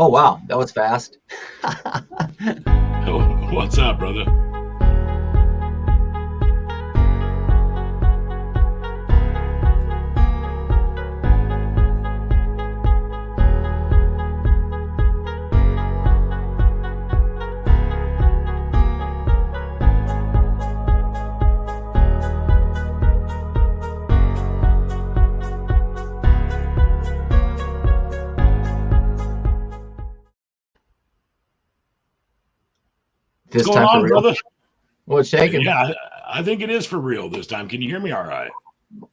Oh, wow. That was fast. Oh, what's up, brother? This What's going time on, for real. brother? What's shaking? Yeah, I think it is for real this time. Can you hear me all right?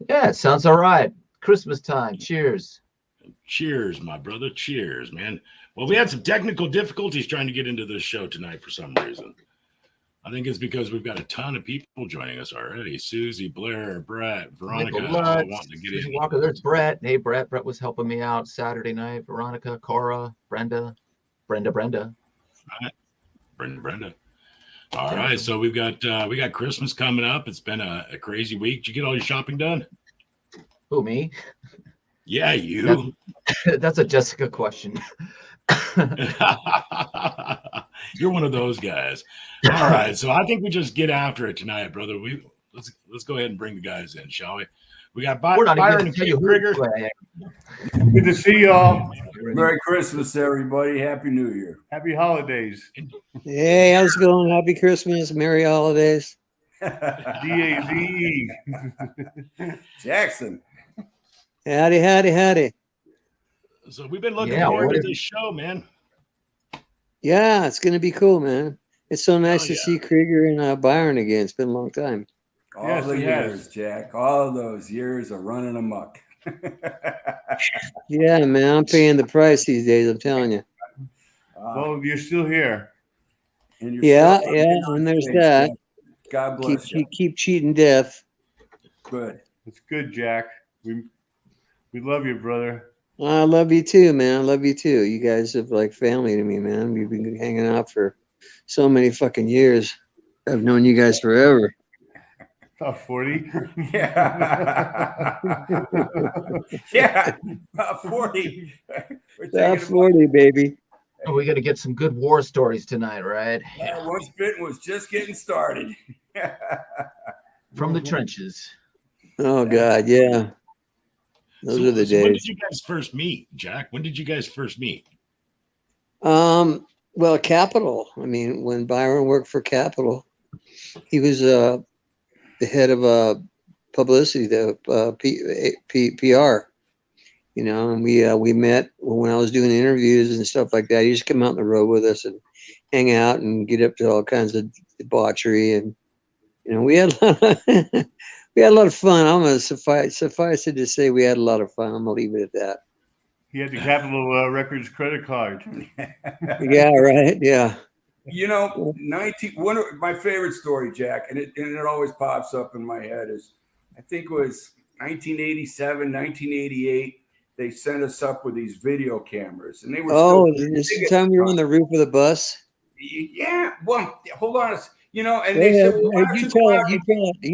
Yeah, it sounds all right. Christmas time. Cheers. Cheers, my brother. Cheers, man. Well, we had some technical difficulties trying to get into this show tonight for some reason. I think it's because we've got a ton of people joining us already. Susie, Blair, Brett, Veronica, all wanting to get Susie in. Walker. There's Brett. Hey, Brett. Brett was helping me out Saturday night. Veronica, Cora, Brenda. Brenda. All right, so we got Christmas coming up. It's been a crazy week. Did you get all your shopping done? Who, me? Yeah, you. That's a Jessica question. You're one of those guys. All right, so I think we just get after it tonight, brother. Let's go ahead and bring the guys in, shall we? We got Byron and Krigger. Good to see y'all. Merry Christmas, everybody. Happy New Year. Happy holidays. Hey, how's it going? Happy Christmas. Merry holidays. D-A-Z-E. Jackson. Howdy. So we've been looking forward to this show, man. Yeah, it's going to be cool, man. It's so nice to see Krigger and Byron again. It's been a long time. All the years, Jack. All those years of running amok. Yeah, man. I'm paying the price these days, I'm telling you. Well, you're still here. And you're and there's that. God bless you. Keep cheating death. Good. It's good, Jack. We love you, brother. I love you too, man. I love you too. You guys are like family to me, man. We've been hanging out for so many fucking years. I've known you guys forever. About 40. Yeah. Yeah. About 40. About 40, baby. Oh, we got to get some good war stories tonight, right? Yeah, once bitten was just getting started. From the trenches. Oh, God, yeah. Those are the days. When did you guys first meet, Jack? When did you guys first meet? Well, Capital. I mean, when Byron worked for Capital, he was the head of publicity, the PR. You know, and we met when I was doing interviews and stuff like that. He used to come out on the road with us and hang out and get up to all kinds of debauchery, and you know, we had a lot of fun. I'm gonna suffice it to say we had a lot of fun. I'm gonna leave it at that. He had the Capital Records credit card. Yeah, right. Yeah. You know, one of my favorite story, Jack, and it always pops up in my head is, I think it was 1987, 1988. They sent us up with these video cameras, and they were. This the time we were on the roof of the bus. Yeah. Well, hold on. You know, and they said, well, you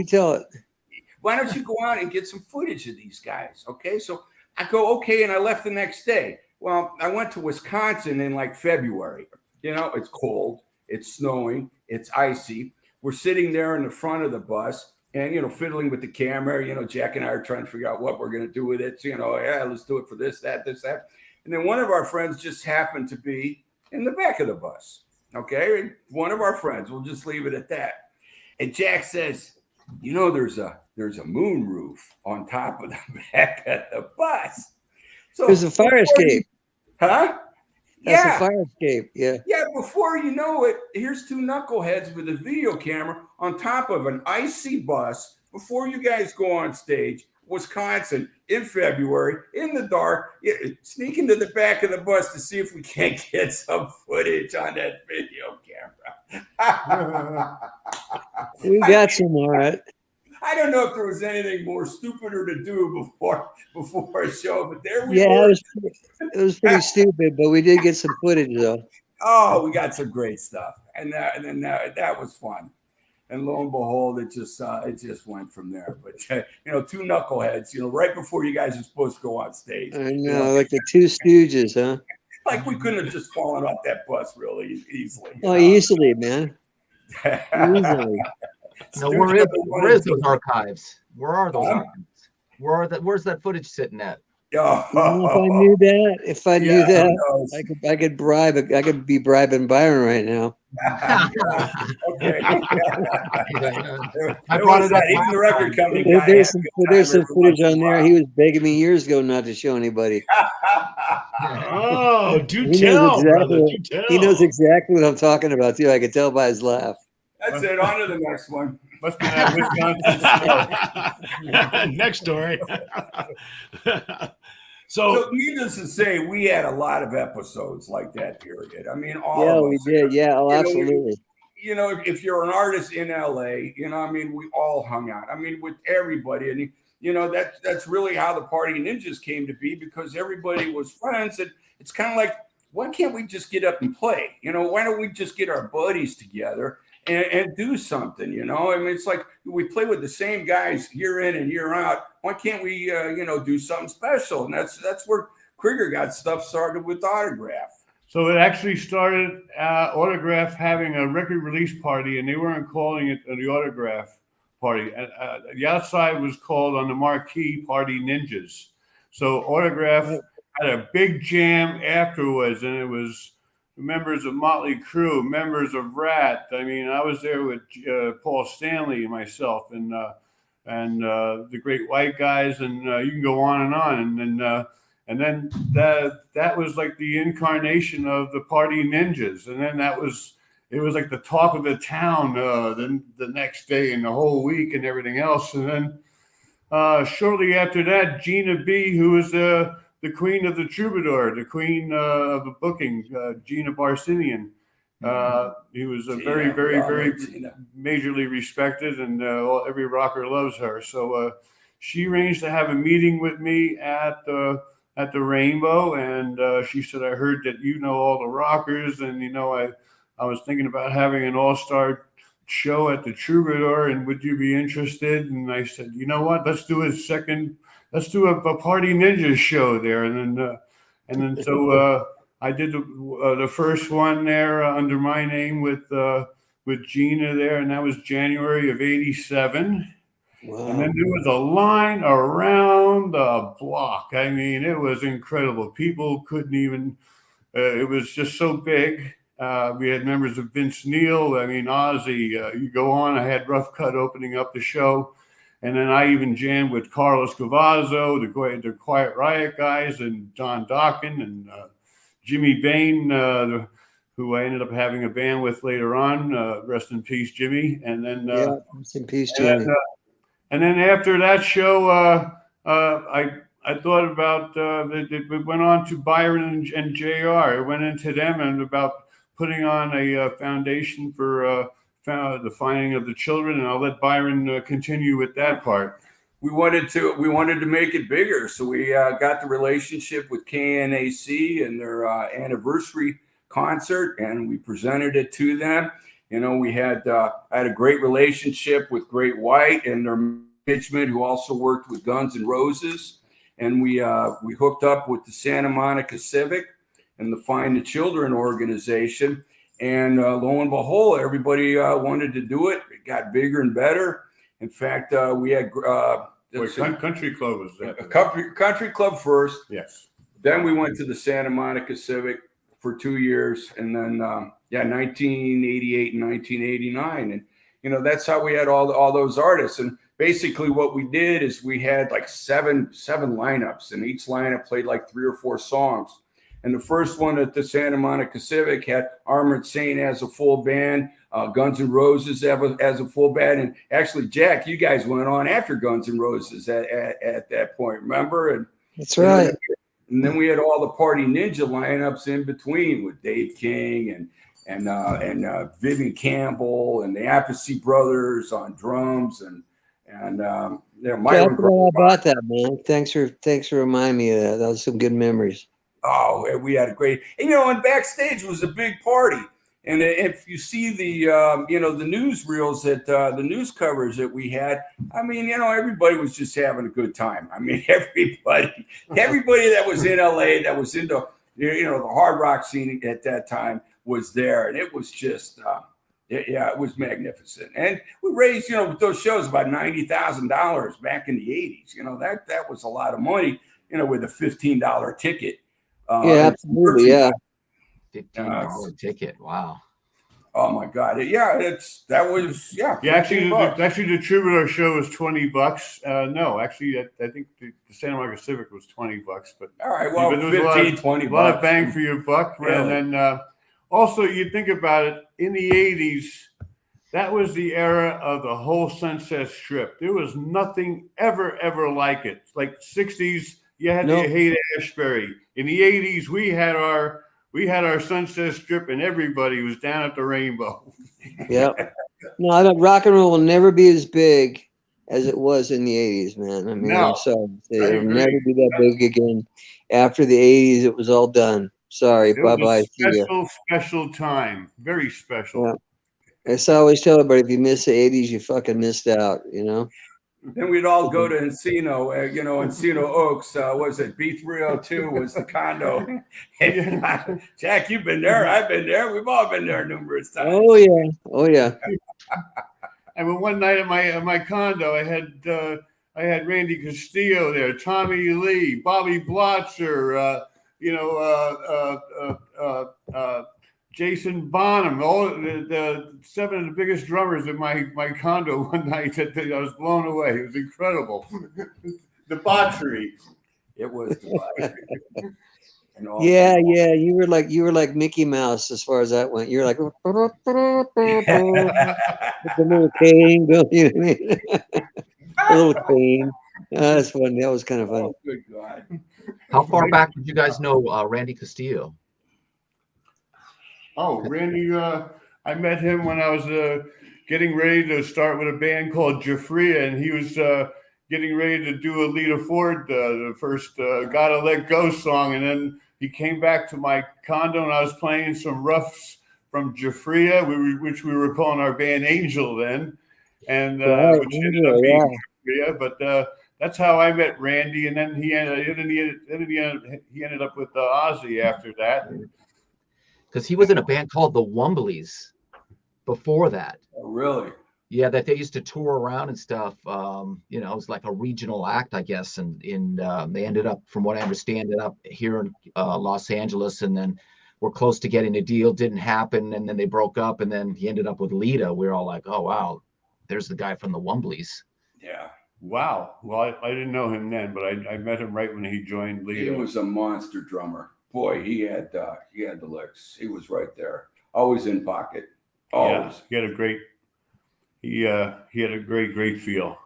tell it. Why don't you go out and get some footage of these guys? Okay. So I go, okay. And I left the next day. Well, I went to Wisconsin in like February. You know, it's cold, it's snowing, it's icy. We're sitting there in the front of the bus and, you know, fiddling with the camera. You know, Jack and I are trying to figure out what we're going to do with it. So, you know, yeah, let's do it for this, that. And then one of our friends just happened to be in the back of the bus. Okay. One of our friends, we'll just leave it at that. And Jack says, you know, there's a moon roof on top of the back of the bus. So there's a fire escape. Huh? That's a fire escape. Yeah. Yeah. Before you know it, here's two knuckleheads with a video camera on top of an icy bus. Before you guys go on stage, Wisconsin in February in the dark, sneak into the back of the bus to see if we can't get some footage on that video camera. We got some, all right. I don't know if there was anything more stupider to do before a show, but there we were. Yeah, it was pretty stupid, but we did get some footage though. Oh, we got some great stuff, and then that was fun. And lo and behold, it just went from there. But you know, two knuckleheads, you know, right before you guys are supposed to go on stage. I know, like the two Stooges, huh? Like we couldn't have just fallen off that bus really easily. Oh, easily, man. Easily. Now, where is those archives? Where are those archives? Where's that footage sitting at? If I knew that, I could bribe. I could be bribing Byron right now. Okay. I brought it up. Even the record company. There's some footage on there. He was begging me years ago not to show anybody. Oh, do tell, brother. Do tell. He knows exactly what I'm talking about too. I could tell by his laugh. That's it. On to the next one. Must be that Wisconsin. Next story. So, needless to say, we had a lot of episodes like that period. I mean, all of us. We did. Yeah, absolutely. If you're an artist in LA, we all hung out. I mean, with everybody. And, that's really how the Party Ninjas came to be, because everybody was friends. And it's kind of like, why can't we just get up and play? Why don't we just get our buddies together and do something? It's like we play with the same guys year in and year out. Why can't we, do something special? And that's where Krigger got stuff started with Autograph. So it actually started Autograph having a record release party, and they weren't calling it the Autograph party. The outside was called on the marquee Party Ninjas. So Autograph had a big jam afterwards, and it was members of Motley Crue, members of Rat. I mean, I was there with Paul Stanley and myself, and the Great White Guys, and you can go on and on. And then that was like the incarnation of the Party Ninjas. And then it was like the talk of the town the next day and the whole week and everything else. And then shortly after that, Gina B, who was the queen of the troubadour, the queen of the booking, Gina Barsinian. He was a very, very, very majorly respected, and every rocker loves her. So she arranged to have a meeting with me at the Rainbow, and she said, "I heard that you know all the rockers, and I was thinking about having an all-star show at the Troubadour, and would you be interested?" And I said, "You know what? Let's do a Party Ninjas show there." And then so I did the first one there under my name with Gina there, and that was January of '87. Wow. And then there was a line around the block. I mean, it was incredible. People couldn't even. It was just so big. We had members of Vince Neil. I mean, Ozzy. You go on. I had Rough Cut opening up the show. And then I even jammed with Carlos Cavazzo, the Quiet Riot guys, and Don Dokken, and Jimmy Bain, who I ended up having a band with later on. Rest in peace, Jimmy. And then rest in peace, Jimmy. And then after that show, I thought about it went on to Byron and JR. It went into them and about putting on a foundation for the finding of the children, and I'll let Byron continue with that part. We wanted to make it bigger, so we got the relationship with KNAC and their anniversary concert, and we presented it to them. We had I had a great relationship with Great White and their management, who also worked with Guns N' Roses, and we hooked up with the Santa Monica Civic and the Find the Children organization. And lo and behold, everybody wanted to do it. It got bigger and better. In fact, we had Country Club was there. Country Club first. Yes. Then we went to the Santa Monica Civic for 2 years, and then 1988 and 1989, and that's how we had all those artists. And basically, what we did is we had like seven lineups, and each lineup played like 3 or 4 songs. And the first one at the Santa Monica Civic had Armored Saint as a full band, Guns N' Roses as a full band. And actually, Jack, you guys went on after Guns N' Roses at that point, remember? And that's right. And then we had all the Party Ninja lineups in between with Dave King and Vivian Campbell and the Appice Brothers on drums and Myron. All about that, man. Thanks for reminding me of that. That was some good memories. Oh, we had a great, and backstage was a big party. And if you see the newsreels the news covers that we had, I mean, everybody was just having a good time. I mean, everybody that was in LA, that was into You know, the hard rock scene at that time was there, and it was just, it was magnificent. And we raised, you know, with those shows about $90,000 back in the 80s. You know, that was a lot of money, you know, with a $15 ticket. Yeah, absolutely. Yeah. $15 ticket. Wow. Oh my God! That was. Actually, the Troubadour show was $20. No, actually, I think the Santa Monica Civic was $20. But all right, well, but 15, $20, a lot of bang for your buck. Really? And then also, you think about it, in the 80s, that was the era of the whole Sunset Strip. There was nothing ever like it. Like 60s, you had to hate Ashbury. In the 80s, we had our Sunset Strip, and everybody was down at the Rainbow. Yeah. No, I don't, rock and roll will never be as big as it was in the 80s, man. I mean, No, I'm sorry. It'll never be that big again. After the 80s, it was all done. Sorry. Bye-bye. Special time. Very special. Yeah. As I always tell everybody, if you miss the 80s, you fucking missed out, you know? Then we'd all go to Encino, Encino Oaks. Was it B302 was the condo? Jack, you've been there. I've been there. We've all been there numerous times. Oh yeah. And one night at my condo, I had Randy Castillo there, Tommy Lee, Bobby Blotzer, Jason Bonham, all the 7 of the biggest drummers in my condo one night. I was blown away. It was incredible. Debauchery. It was debauchery. Yeah. You were like Mickey Mouse as far as that went. You're like with the little cane, you know what I mean? The little cane. That's funny. That was kind of funny. Oh, good God. How far back did you guys know Randy Castillo? Oh, Randy, I met him when I was getting ready to start with a band called Jafria, and he was getting ready to do a Lita Ford, the first Gotta Let Go song. And then he came back to my condo, and I was playing some roughs from Jafria, which we were calling our band Angel then, and which ended up being Jafria. But that's how I met Randy, and then he ended up with Ozzy after that. Because he was in a band called the Womblies before that. Oh, really? Yeah, that they used to tour around and stuff. It was like a regional act, I guess. And they ended up, from what I understand, here in Los Angeles, and then were close to getting a deal. Didn't happen, and then they broke up, and then he ended up with Lita. We were all like, oh, wow, there's the guy from the Womblies. Yeah. Wow. Well, I didn't know him then, but I met him right when he joined Lita. He was a monster drummer. Boy, he had the licks. He was right there, always in pocket. Always. Yeah, he had a great feel.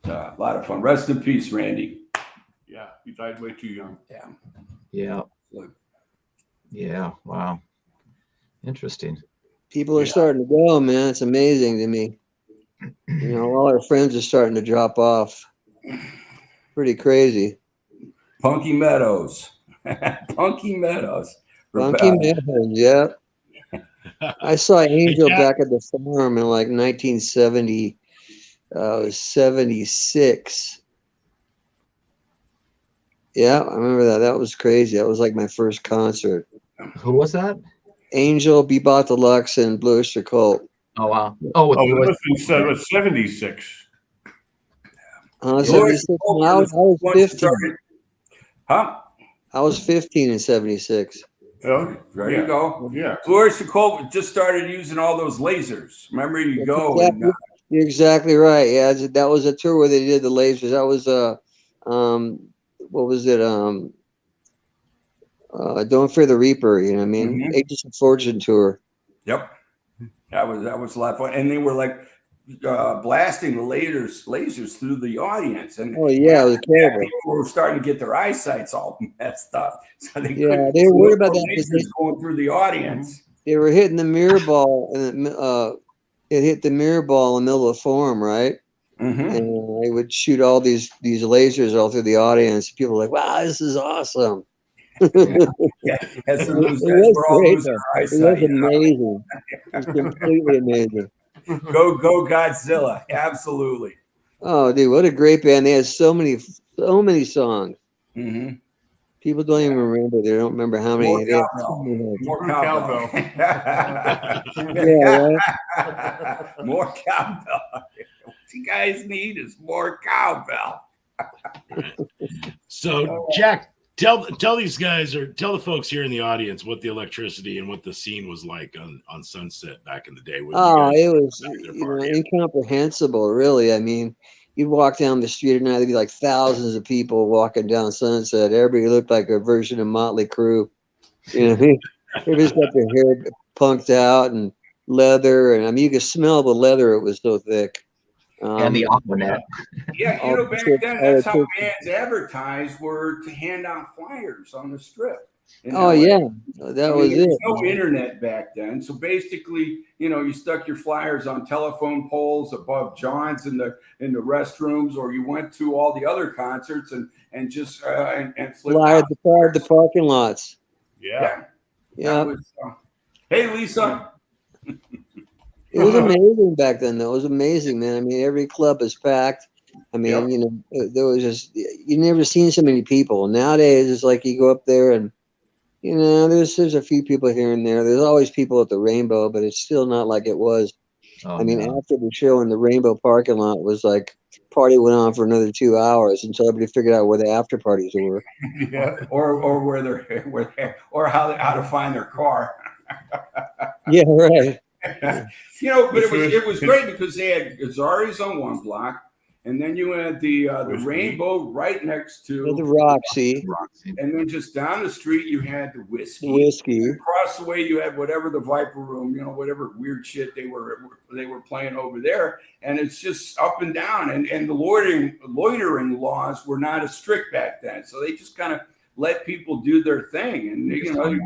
A lot of fun. Rest in peace, Randy. Yeah, he died way too young. Yeah. Look. Yeah. Wow. Interesting. People are starting to go, man. It's amazing to me. You know, all our friends are starting to drop off. Pretty crazy. Punky Meadows. Punky Meadows. Yeah. I saw Angel back at the Forum in like 1970, 76. Yeah, I remember that. That was crazy. That was like my first concert. Who was that? Angel, Bebop Deluxe, and Blue Oyster Cult. Oh, wow. It was in 76. 76. I was 15. Huh? I was 15 in 76. Oh, there you go. Yeah. Blue Oyster Cult just started using all those lasers. Remember, you go. You're exactly right. Yeah, that was a tour where they did the lasers. That was what was it? Don't Fear the Reaper. You know what I mean? Mm-hmm. Ages of Fortune tour. Yep. That was a lot of fun, and they were like blasting the lasers through the audience, and it was terrible. People were starting to get their eyesights all messed up, so they were worried about that lasers going through the audience. They were hitting the mirror ball, and it hit the mirror ball in the middle of the Forum, right? Mm-hmm. And they would shoot all these lasers all through the audience. People were like, "Wow, this is awesome!" It was amazing. It was completely amazing. Go Godzilla. Absolutely. Oh, dude, what a great band. They had so many songs. Mm-hmm. People don't even remember. They don't remember how many. More They have cowbell. too many. More Cowbell. cowbell. Yeah, right. More cowbell. What you guys need is more cowbell. So, Jack, tell these guys, or tell the folks here in the audience, what the electricity and what the scene was like on Sunset back in the day. When Oh, you guys it was were back there partying. incomprehensible, really. I mean, you'd walk down the street at night, there'd be like thousands of people walking down Sunset. Everybody looked like a version of Motley Crue. You know what I mean? Everybody's got their hair punked out and leather, and I mean, you could smell the leather. It was so thick. And the Aquanet. Yeah, all the back chips- then, all that's the how chips- bands advertised were to hand out flyers on the strip. in Oh LA. yeah, that I mean, was there it. was no internet back then, so basically, you stuck your flyers on telephone poles above John's in the restrooms, or you went to all the other concerts and just and flipped Flyer out. the parking lots. Yeah. Yeah, That was, hey, Lisa. it was amazing back then. Though it was amazing, man. I mean, every club was packed. I mean, there was just you never seen so many people. Nowadays, it's like you go up there and there's a few people here and there. There's always people at the Rainbow, but it's still not like it was. Oh, I mean, no. after the show in the Rainbow parking lot, it was like party went on for another 2 hours until everybody figured out where the after parties were. Yeah. or where they're or how to find their car. Yeah, right. But it was great because they had Gazzari's on one block, and then you had the Rainbow right next to The Roxy, and then just down the street you had the whiskey. whiskey. Across the way you had whatever the Viper Room, whatever weird shit they were playing over there, and it's just up and down. And the loitering laws were not as strict back then, so they just kind of let people do their thing, and you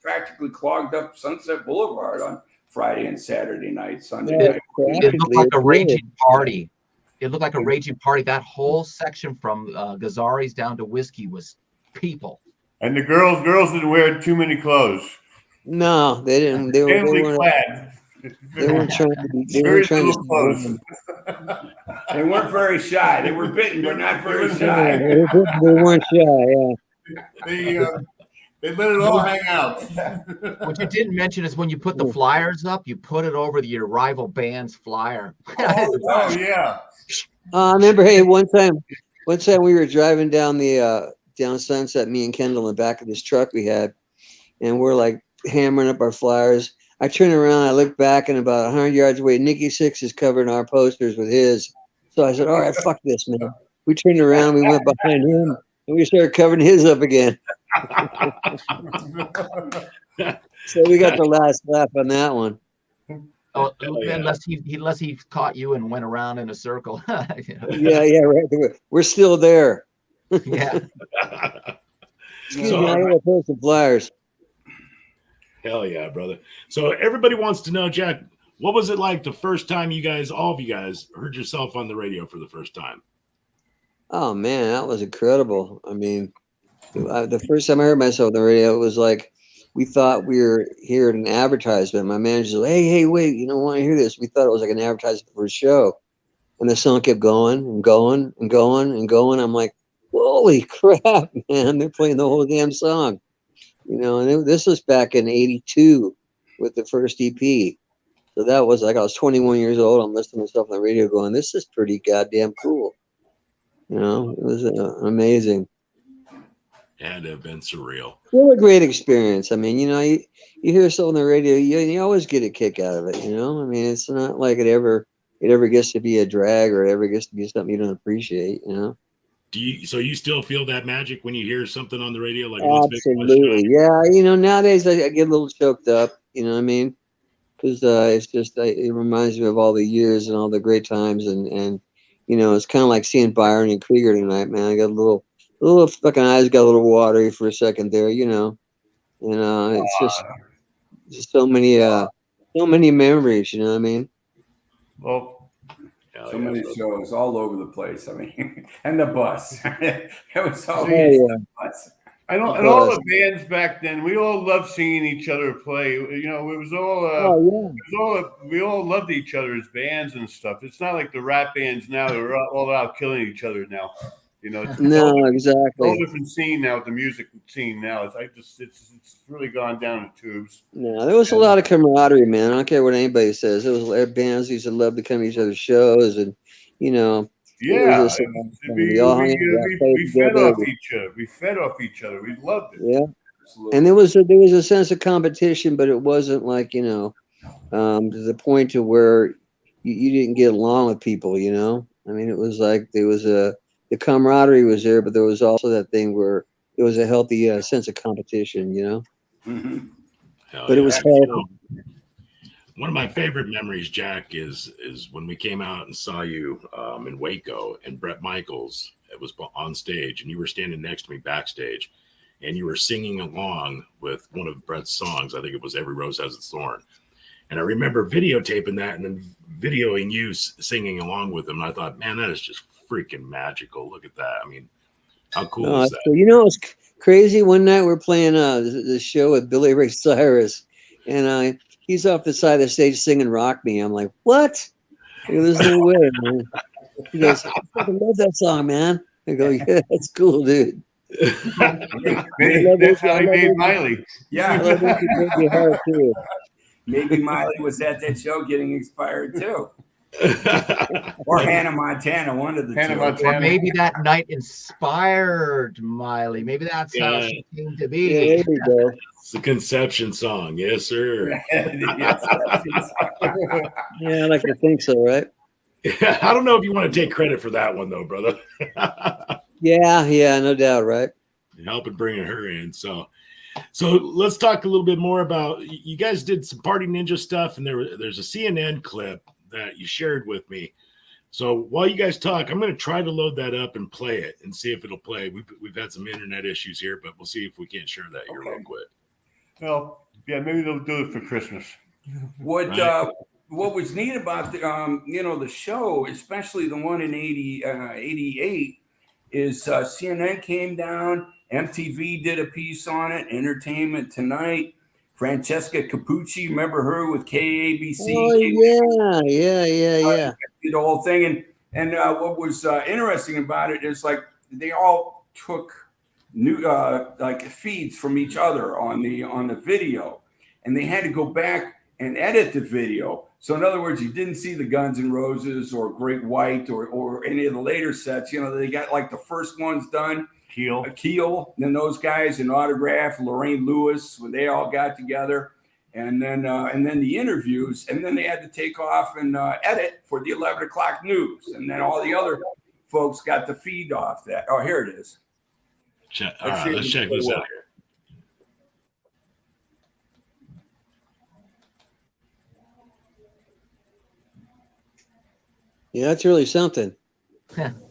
practically clogged up Sunset Boulevard on Friday and Saturday night, Sunday night. It looked like a raging party. It looked like a raging party. That whole section from Gazzari's down to Whiskey was people. And the girls didn't wear too many clothes. No, they didn't. They Family weren't. clad. They weren't trying to be. They Very weren't trying little to. clothes. They weren't very shy. They were bitten, but not very Yeah, shy. they weren't shy. Yeah. They let it all hang out. What you didn't mention is when you put the flyers up, you put it over your rival band's flyer. Oh yeah. I remember. Hey, one time we were driving down down Sunset, me and Kendall in the back of this truck we had, and we're like hammering up our flyers. I turn around, I look back, and about 100 yards away, Nikki Sixx is covering our posters with his. So I said, "All right, fuck this, man." We turned around, we went behind him, and we started covering his up again. So we got the last laugh on that one. Oh, yeah. unless he caught you and went around in a circle. Yeah, right. We're still there. Yeah. Excuse me, I gotta post some flyers. Hell yeah, brother. So everybody wants to know, Jack, what was it like the first time all of you guys, heard yourself on the radio for the first time? Oh man, that was incredible. I mean, the first time I heard myself on the radio, it was like we thought we were hearing an advertisement. My manager said, "Hey, wait, you don't want to hear this?" We thought it was like an advertisement for a show, and the song kept going and going and going and going. I'm like, "Holy crap, man! They're playing the whole damn song." And this was back in '82 with the first EP. So that was like I was 21 years old. I'm listening to myself on the radio going, "This is pretty goddamn cool." It was amazing. It had to have been surreal. Still a great experience. I mean, you hear something on the radio, you always get a kick out of it. I mean, it's not like it ever gets to be a drag or it ever gets to be something you don't appreciate. So you still feel that magic when you hear something on the radio? Like Absolutely, yeah. Nowadays I get a little choked up. You know what I mean? Because it's just it reminds me of all the years and all the great times, and it's kind of like seeing Byron and Krigger tonight, man. I got a little fucking eyes got a little watery for a second there, it's just so many memories, you know what I mean? Well, So many shows all over the place. I mean, and the bus. It was all the bus. and all the bands back then, we all loved seeing each other play. It was all we all loved each other's bands and stuff. It's not like the rap bands now; they're all out killing each other now. You know, it's No, a exactly. whole different scene now. The music scene now, it's really gone down the tubes. No, there was a lot of camaraderie, man. I don't care what anybody says. There was bands used to love to come to each other's shows, and you know, it was Yeah, just we all hung out, played we fed together. off each other. We fed off each other. We loved it. Yeah, Absolutely. and there was a sense of competition, but it wasn't like, you know, to the point to where you didn't get along with people. You know, I mean, it was like there was the camaraderie was there, but there was also that thing where it was a healthy sense of competition. You know, but it was healthy. One of my favorite memories, Jack, is when we came out and saw you in Waco, and Bret Michaels was on stage, and you were standing next to me backstage, and you were singing along with one of Bret's songs. I think it was "Every Rose Has Its Thorn," and I remember videotaping that and then videoing you singing along with him. And I thought, man, that is just freaking magical. Look at that. I mean, how cool is that? You know, it's crazy. One night we're playing the show with Billy Ray Cyrus, and he's off the side of the stage singing "Rock Me." I'm like, what? There's no way, man. He goes, I love that song, man. I go, yeah, that's cool, dude. That's how he made Miley. Yeah. I love it too. Maybe Miley was at that show getting inspired too. Or Hannah Montana, one of the Hannah two. Montana. Or maybe that night inspired Miley. Maybe that's how she came to be. Yeah, there we go. It's the conception song. Yes, sir. Yeah, I like to think so, right? I don't know if you want to take credit for that one, though, brother. Yeah, no doubt, right? Helping bringing her in. So let's talk a little bit more about, you guys did some Party Ninja stuff, and there's a CNN clip that you shared with me. So while you guys talk, I'm going to try to load that up and play it and see if it'll play. We've had some internet issues here, but we'll see if we can't share that here real quick. Well, yeah, maybe they'll do it for Christmas. What was neat about the show, especially the one in 88, is CNN came down, MTV did a piece on it, Entertainment Tonight, Francesca Capucci, remember her with KABC? Oh, yeah. Did the whole thing, and what was interesting about it is like they all took new like feeds from each other on the video, and they had to go back and edit the video. So in other words, you didn't see the Guns N' Roses or Great White or any of the later sets. You know, they got like the first ones done. Keel, then those guys in Autograph, Lorraine Lewis, when they all got together, and then the interviews, and then they had to take off and edit for the 11 o'clock news, and then all the other folks got the feed off that. Oh, here it is. All right, let's check this out here. Yeah, that's really something.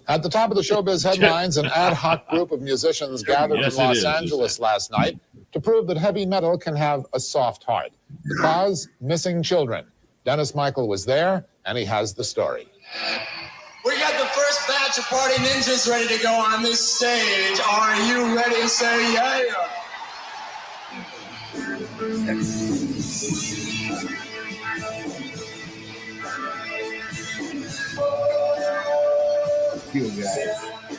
At the top of the showbiz headlines, an ad hoc group of musicians gathered in Los Angeles last night to prove that heavy metal can have a soft heart. The cause, missing children. Dennis Michael was there, and he has the story. We got the first batch of Party Ninjas ready to go on this stage. Are you ready to say yeah?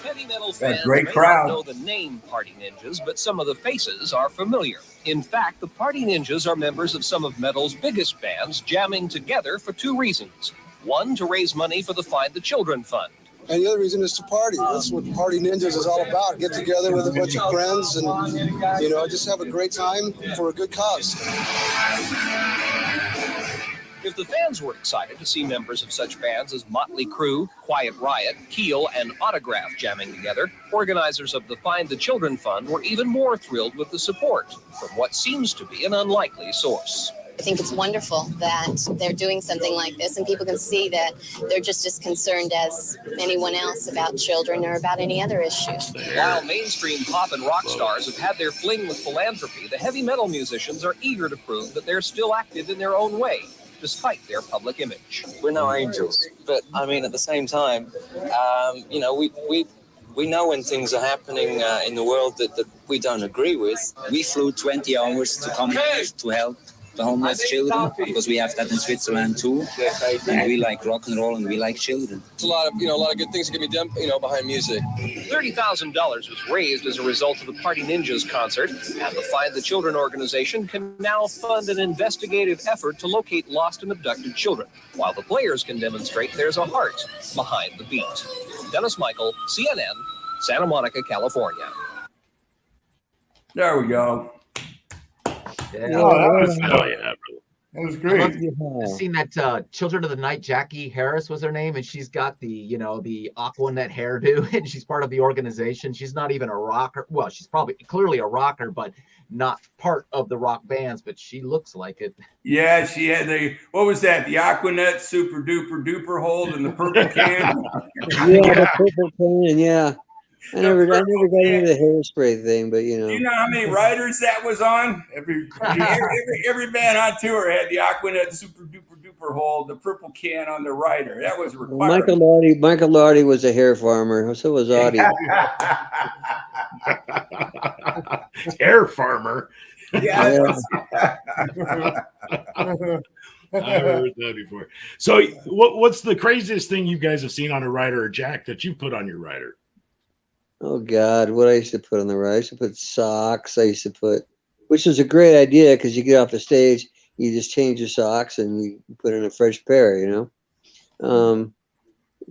Heavy metal fans great may crowd. not know the name Party Ninjas, but some of the faces are familiar. In fact, the Party Ninjas are members of some of metal's biggest bands jamming together for two reasons. One, to raise money for the Find the Children Fund. And the other reason is to party. That's what Party Ninjas is all about. Get together with a bunch of friends and, just have a great time for a good cause. If the fans were excited to see members of such bands as Motley Crue, Quiet Riot, Keel, and Autograph jamming together, organizers of the Find the Children Fund were even more thrilled with the support from what seems to be an unlikely source. I think it's wonderful that they're doing something like this, and people can see that they're just as concerned as anyone else about children or about any other issue. While mainstream pop and rock stars have had their fling with philanthropy, the heavy metal musicians are eager to prove that they're still active in their own way, despite their public image. We're no angels, but I mean, at the same time, we know when things are happening in the world that we don't agree with. We flew 20 hours to come here to help the homeless children, because we have that in Switzerland too. And we like rock and roll and we like children. It's a lot of good things that can be done, behind music. $30,000 was raised as a result of the Party Ninjas concert, and the Find the Children organization can now fund an investigative effort to locate lost and abducted children, while the players can demonstrate there's a heart behind the beat. Dennis Michael, CNN, Santa Monica, California. There we go. Yeah. That was great. I've seen that Children of the Night, Jackie Harris was her name, and she's got the Aquanet hairdo, and she's part of the organization. She's not even a rocker. Well, she's clearly a rocker, but not part of the rock bands, but she looks like it. Yeah, she had what was that? The Aquanet super duper duper hold in the purple can. Yeah, the purple can, yeah. I never got into the hairspray thing, but Do you know how many riders that was on? Every band on tour had the Aquanet super duper duper hold, the purple can on the rider. That was required. Michael Lardy was a hair farmer. So was Audie. Hair farmer. Yeah. I heard that before. So, what's the craziest thing you guys have seen on a rider, or Jack, that you put on your rider? Oh God, what I used to put on the ride. I used to put socks. Which was a great idea because you get off the stage, you just change your socks and you put in a fresh pair.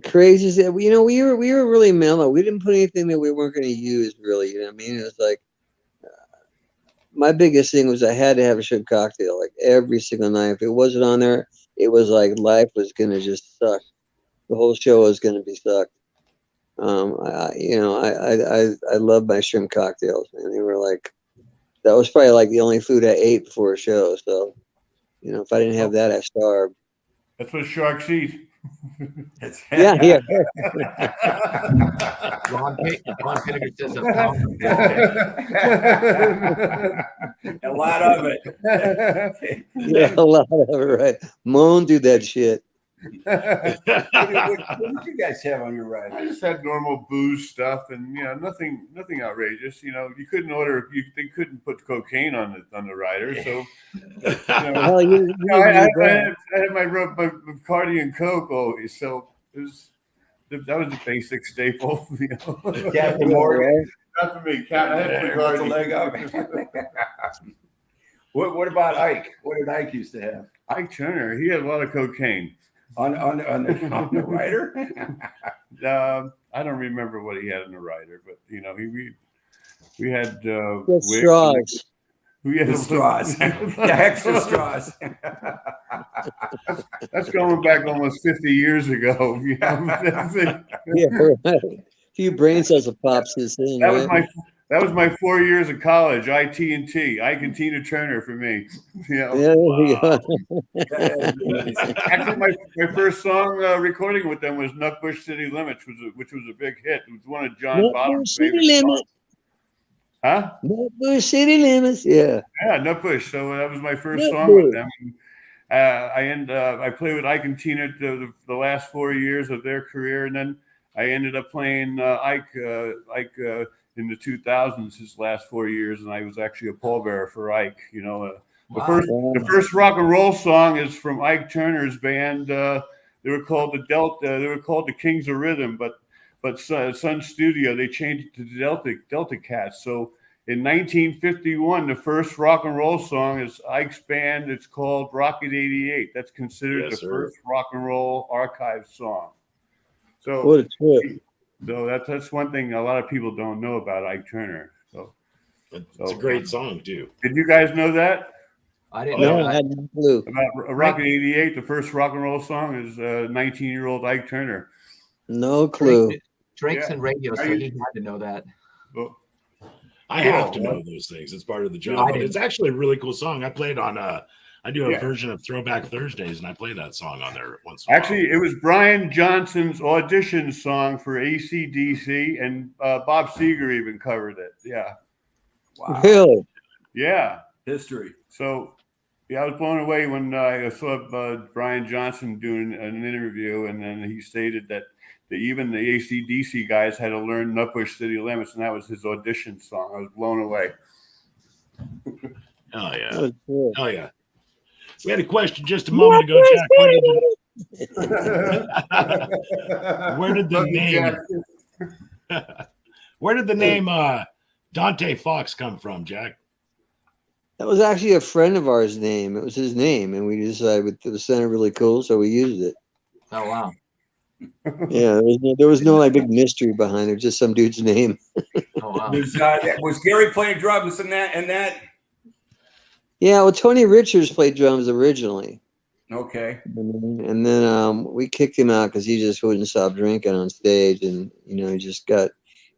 Crazy. We were really mellow. We didn't put anything that we weren't going to use, really. You know what I mean? It was like my biggest thing was I had to have a shrimp cocktail like every single night. If it wasn't on there, it was like life was going to just suck. The whole show was going to be sucked. I love my shrimp cocktails, man. They were like, that was probably like the only food I ate before a show. So, if I didn't have that, I starved. That's what sharks eat. Yeah. Ron Finnegan says a lot of it. Yeah, a lot of it, right? Moan do that shit. What did you guys have on your ride? I just had normal booze stuff, and nothing outrageous. You couldn't order. They couldn't put cocaine on the rider, so. I had my Bacardi and Coke always, so that was a basic staple. Captain Morgan. Not for me. I had Bacardi. What about Ike? What did Ike used to have? Ike Turner. He had a lot of cocaine. On the rider? I don't remember what he had in the rider, but we had straws. We had straws. The extra straws. That's going back almost 50 years ago. Yeah, right. A few brain cells have popped since then. That was my 4 years of college. IT&T, Ike and Tina Turner for me. Actually, my first song recording with them was Nutbush City Limits, which was a big hit. It was one of John Bottom's favorite songs. Huh? Nutbush City Limits, yeah. Yeah, Nutbush. So that was my first song with them. I played with Ike and Tina the last 4 years of their career, and then I ended up playing Ike in the 2000s, his last 4 years, and I was actually a pallbearer for Ike. The first rock and roll song is from Ike Turner's band. They were called the Kings of Rhythm, but Sun Studio, they changed it to the Delta Cats. So in 1951, the first rock and roll song is Ike's band. It's called Rocket 88. That's considered first rock and roll archive song. So what a trip. So that's one thing a lot of people don't know about Ike Turner. So it's a great song too. Did you guys know that? I didn't know. I had no clue. About Rocket 88, the first rock and roll song is 19-year-old Ike Turner. No clue. Drake's in radio, so he had to know that. Well, I have to know those things. It's part of the job. But it's actually a really cool song. I played on I do a version of Throwback Thursdays, and I play that song on there once in a while. Actually, it was Brian Johnson's audition song for AC/DC, and Bob Seger even covered it. Yeah. Wow. Really? Yeah. History. So, I was blown away when I saw Brian Johnson doing an interview, and then he stated that even the AC/DC guys had to learn Nutbush City Limits, and that was his audition song. I was blown away. Oh, yeah. Oh, yeah. We had a question just a moment ago, Jack. Where did the name Dante Fox come from, Jack? That was actually a friend of ours' name. It was his name, and we decided it sounded really cool, so we used it. Oh wow! Yeah, there was no like big mystery behind it. Just some dude's name. Oh wow! Was Gary playing drums in that? Yeah, well, Tony Richards played drums originally. Okay. And then we kicked him out because he just wouldn't stop drinking on stage, and he just got.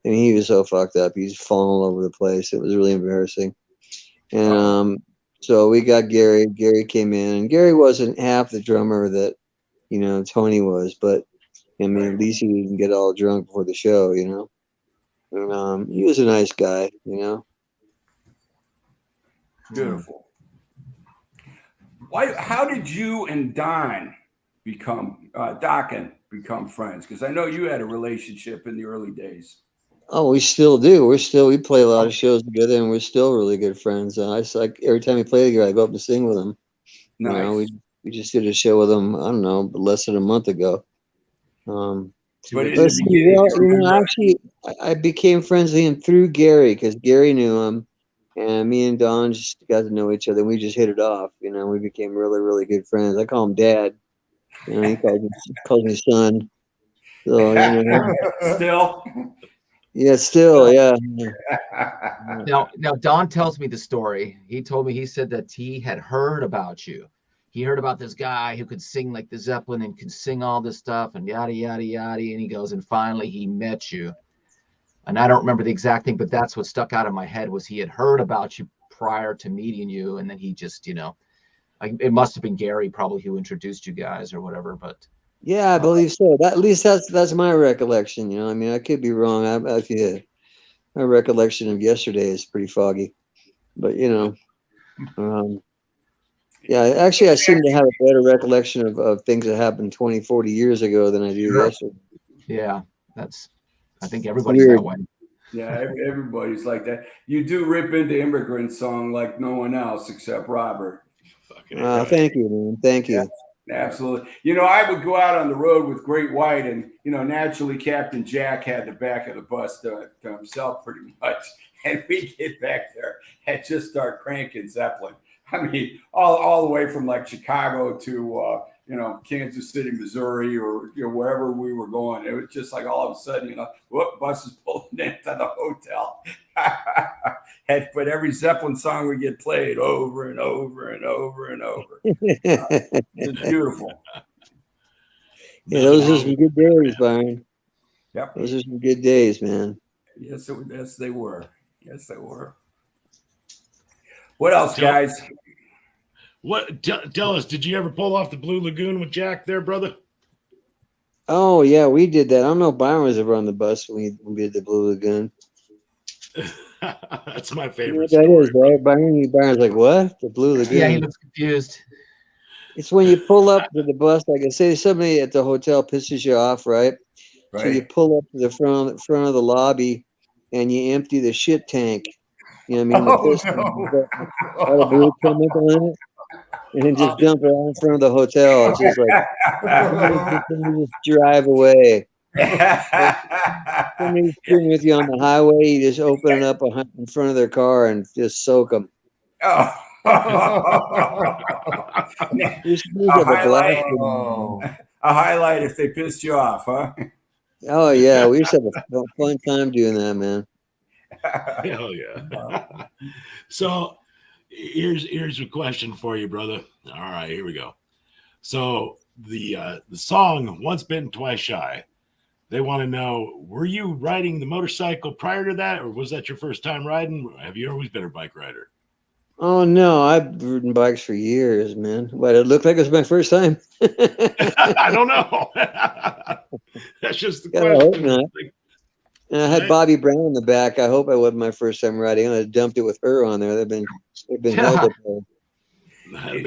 I mean, he was so fucked up. He's falling all over the place. It was really embarrassing. And so we got Gary. Gary came in, and Gary wasn't half the drummer that Tony was, but I mean, at least he didn't get all drunk before the show, And he was a nice guy, Beautiful. How did you and Don become friends? Because I know you had a relationship in the early days. Oh, we still do. We play a lot of shows together, and we're still really good friends. Every time we play together, I go up and sing with him. Nice. We just did a show with him. I don't know, less than a month ago. Actually, I became friends with him through Gary because Gary knew him, and me and Don just got to know each other. We just hit it off. We became really, really good friends. I call him Dad. He calls me son. So Still. Yeah, still, yeah. Now Don tells me the story. He told me, he said that he had heard about you. He heard about this guy who could sing like the Zeppelin and could sing all this stuff and yada, yada, yada. And he goes, and finally he met you. And I don't remember the exact thing, but that's what stuck out of my head was he had heard about you prior to meeting you. And then he just, it must have been Gary probably who introduced you guys or whatever, but. Yeah, I believe so. At least that's my recollection. I mean, I could be wrong. My recollection of yesterday is pretty foggy, but yeah. Actually, I seem to have a better recollection of things that happened 20, 40 years ago than I do yesterday. Yeah, I think everybody's that way. Yeah, everybody's like that. You do rip into Immigrant Song like no one else except Robert. Thank you, man. Thank you. Yeah. Absolutely. I would go out on the road with Great White, and naturally Captain Jack had the back of the bus to himself pretty much. And we get back there and just start cranking Zeppelin. I mean, all the way from like Chicago to Kansas City, Missouri, or wherever we were going. It was just like all of a sudden, bus is pulling into the hotel. But every Zeppelin song would get played over and over and over and over. It's beautiful. Yeah, those are some good days, Byron. Yep. Those are some good days, man. Yes, they were. Yes, they were. What else, guys? Tell us, did you ever pull off the Blue Lagoon with Jack there, brother? Oh, yeah, we did that. I don't know if Byron was ever on the bus when we did the Blue Lagoon. That's my favorite story. That is, right? Byron's like, what? The Blue Lagoon? Yeah, he looks confused. It's when you pull up to the bus, like I say, somebody at the hotel pisses you off, right? So you pull up to the front of the lobby and you empty the shit tank. You know what I mean? All the blue chemical in it. And then just dump it out in front of the hotel. It's just like, just drive away. Somebody's sitting with you on the highway, you just open it up in front of their car and just soak them. Oh. A highlight if they pissed you off, huh? Oh, yeah. We used to have a fun time doing that, man. Hell yeah. So here's a question for you, brother. All right, here we go. So the song Once Bitten, Twice Shy, they want to know, were you riding the motorcycle prior to that, or was that your first time riding? Have you always been a bike rider? Oh, no, I've ridden bikes for years, man. But it looked like it was my first time. I don't know. That's just the question. I hope not. And I had Bobby Brown in the back. I hope I wasn't my first time riding. I dumped it with her on there. They've been held up there.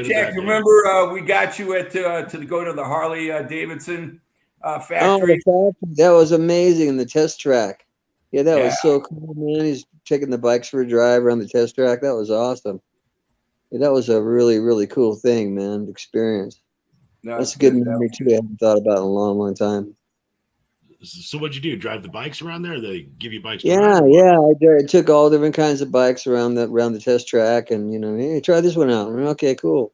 Jack, remember we got you to go to the Harley Davidson factory? Oh, that was amazing in the test track. Yeah, that was so cool, man. He's taking the bikes for a drive around the test track. That was awesome. that was a really, really cool thing, man. Experience. That's a good memory too. I haven't thought about in a long, long time. So what'd you do? Drive the bikes around there? They give you bikes? Yeah. I took all different kinds of bikes around the test track, and hey, try this one out. Okay, cool.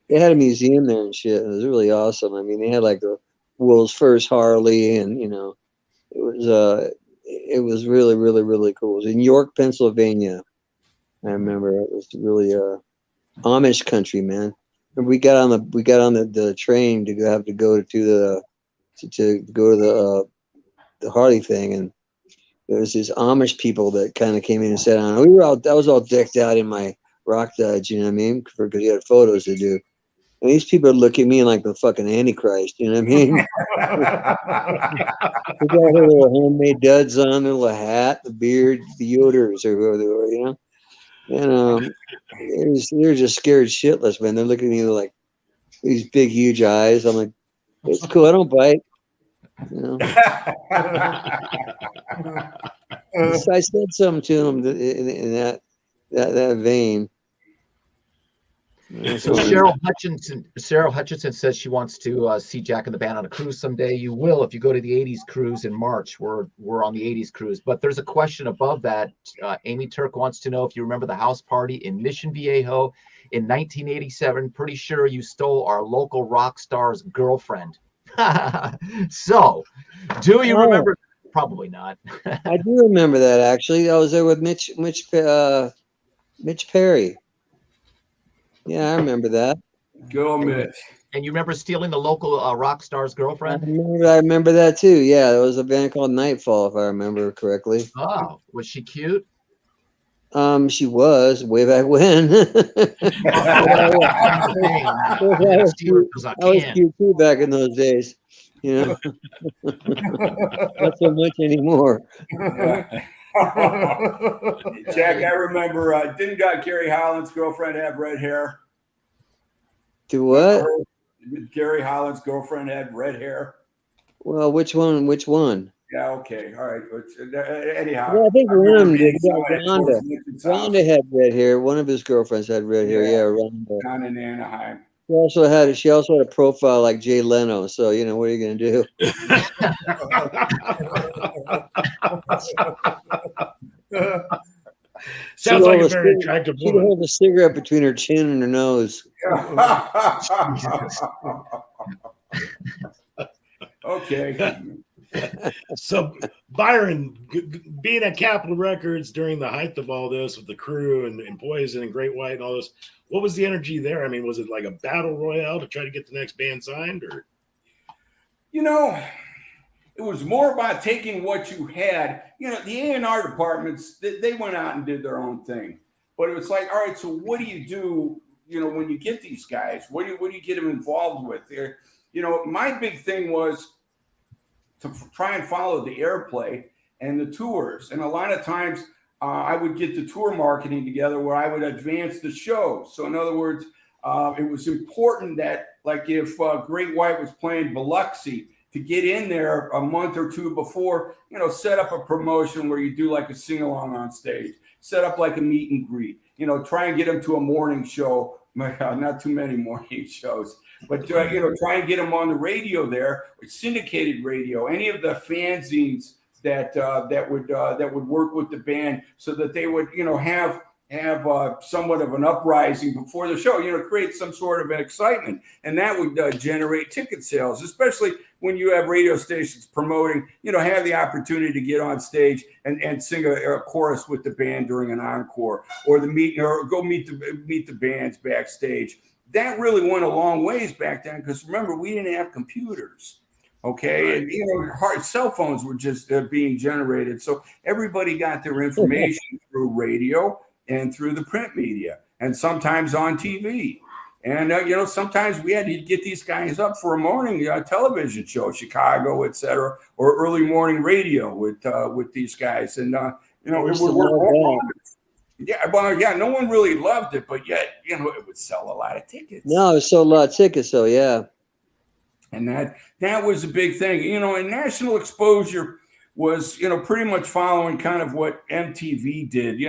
They had a museum there and shit. It was really awesome. I mean, they had like the world's first Harley, and it was really, really, really cool. It was in York, Pennsylvania. I remember it was really Amish country, man. And we got on the train to go to the Harley thing, and there was these Amish people that kind of came in and sat down. I was all decked out in my rock dodge, you know what I mean? Because you had photos to do. And these people are looking at me like the fucking Antichrist, you know what I mean? They got their little homemade duds on, their little hat, the beard, the Yoders, or whoever they were, you know? And they're just scared shitless, man. They're looking at me like these big, huge eyes. I'm like, it's cool. I don't bite. I said something to them in that vein. So Cheryl Hutchinson says she wants to see Jack and the Band on a cruise someday. You will if you go to the 80's cruise in March. We're on the 80's cruise. But there's a question above that. Amy Turk wants to know if you remember the house party in Mission Viejo in 1987. Pretty sure you stole our local rock star's girlfriend. So, do you remember? Probably not. I do remember that, actually. I was there with Mitch Perry. Yeah, I remember that. Go, Mitch. And you remember stealing the local rock star's girlfriend? I remember that too. Yeah, there was a band called Nightfall, if I remember correctly. Oh, was she cute? She was way back when. I was cute too back in those days. Not so much anymore. Jack, I remember. Didn't Gary Holland's girlfriend have red hair? Do what? Gary Holland's girlfriend had red hair. Well, which one? Yeah, okay. All right. Anyhow. Well, I think one of them did. Rhonda had red hair. One of his girlfriends had red hair. Yeah, Rhonda. Down in Anaheim. She also had a profile like Jay Leno. So, what are you going to do? Sounds like a very attractive woman. She had a cigarette between her chin and her nose. Okay. So, Byron, being at Capitol Records during the height of all this with the crew and Poison and Great White and all this, what was the energy there? I mean, was it like a battle royale to try to get the next band signed, or? It was more about taking what you had. The A&R departments, they went out and did their own thing. But it was like, all right, so what do you do, when you get these guys? What do you get them involved with? My big thing was to try and follow the airplay and the tours. And a lot of times I would get the tour marketing together where I would advance the show. So in other words, it was important that, like, if Great White was playing Biloxi, to get in there a month or two before, set up a promotion where you do like a sing-along on stage, set up like a meet and greet, try and get them to a morning show. My God, not too many morning shows, but try and get them on the radio there, syndicated radio, any of the fanzines that would work with the band, so that they would have somewhat of an uprising before the show, create some sort of an excitement, and that would generate ticket sales, especially when you have radio stations promoting, have the opportunity to get on stage and sing a chorus with the band during an encore, or go meet the bands backstage. That really went a long ways back then, because remember, we didn't have computers. Okay. Right. And, cell phones were just being generated. So everybody got their information through radio and through the print media, and sometimes on TV. And, sometimes we had to get these guys up for a morning television show, Chicago, et cetera, or early morning radio with these guys. And, it would work. Yeah, no one really loved it, but yet, it would sell a lot of tickets. No, it sold a lot of tickets, so yeah. And that was a big thing, and national exposure was, pretty much following kind of what MTV did,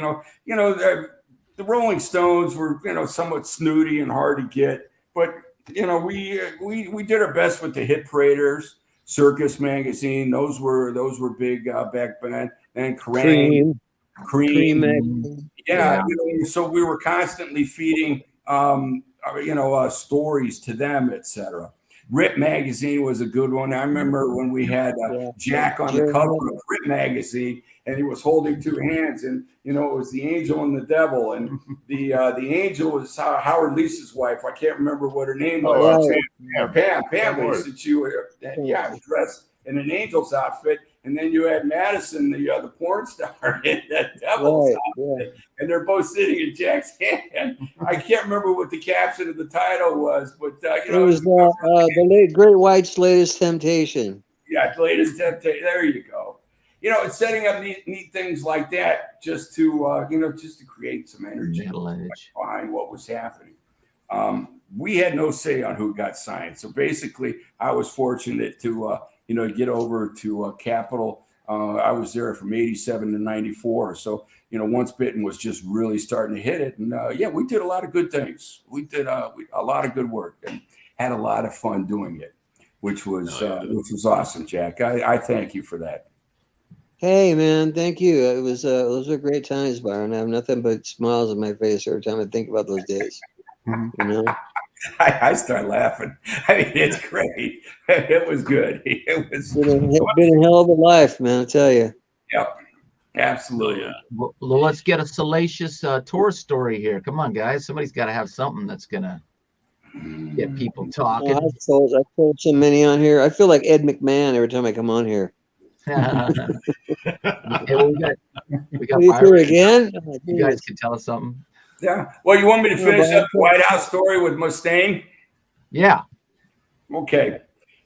the Rolling Stones were, somewhat snooty and hard to get, but we did our best with the hit paraders, Circus Magazine. Those were big back then. And Cream. Yeah. So we were constantly feeding, stories to them, etc. Rip Magazine was a good one. I remember when we had Jack on the cover of Rip Magazine, and he was holding two hands, and it was the angel and the devil, and the angel was Howard Lisa's wife. I can't remember what her name was. Pam Lisa. She was dressed in an angel's outfit, and then you had Madison, the porn star, in that devil's outfit, and they're both sitting in Jack's hand. I can't remember what the caption of the title was, but it was the late Great White's Latest Temptation. Yeah, latest temptation. There you go. It's setting up neat things like that just to create some energy behind what was happening. We had no say on who got signed. So basically, I was fortunate to, get over to Capitol. I was there from 87 to 94. So, Once Bitten was just really starting to hit it. And we did a lot of good things. We did a lot of good work and had a lot of fun doing it, which was awesome, Jack. I thank you for that. Hey, man, thank you. It was those were great times, Byron. I have nothing but smiles on my face every time I think about those days. I start laughing. I mean, it's great. It was good. It was been a hell of a life, man. I tell you. Yep, absolutely. Well, let's get a salacious tour story here. Come on, guys. Somebody's got to have something that's gonna get people talking. I've told so many on here. I feel like Ed McMahon every time I come on here. We got Byron again. You guys can tell us something. Yeah. Well, you want me to finish up the White House story with Mustaine? Yeah. Okay.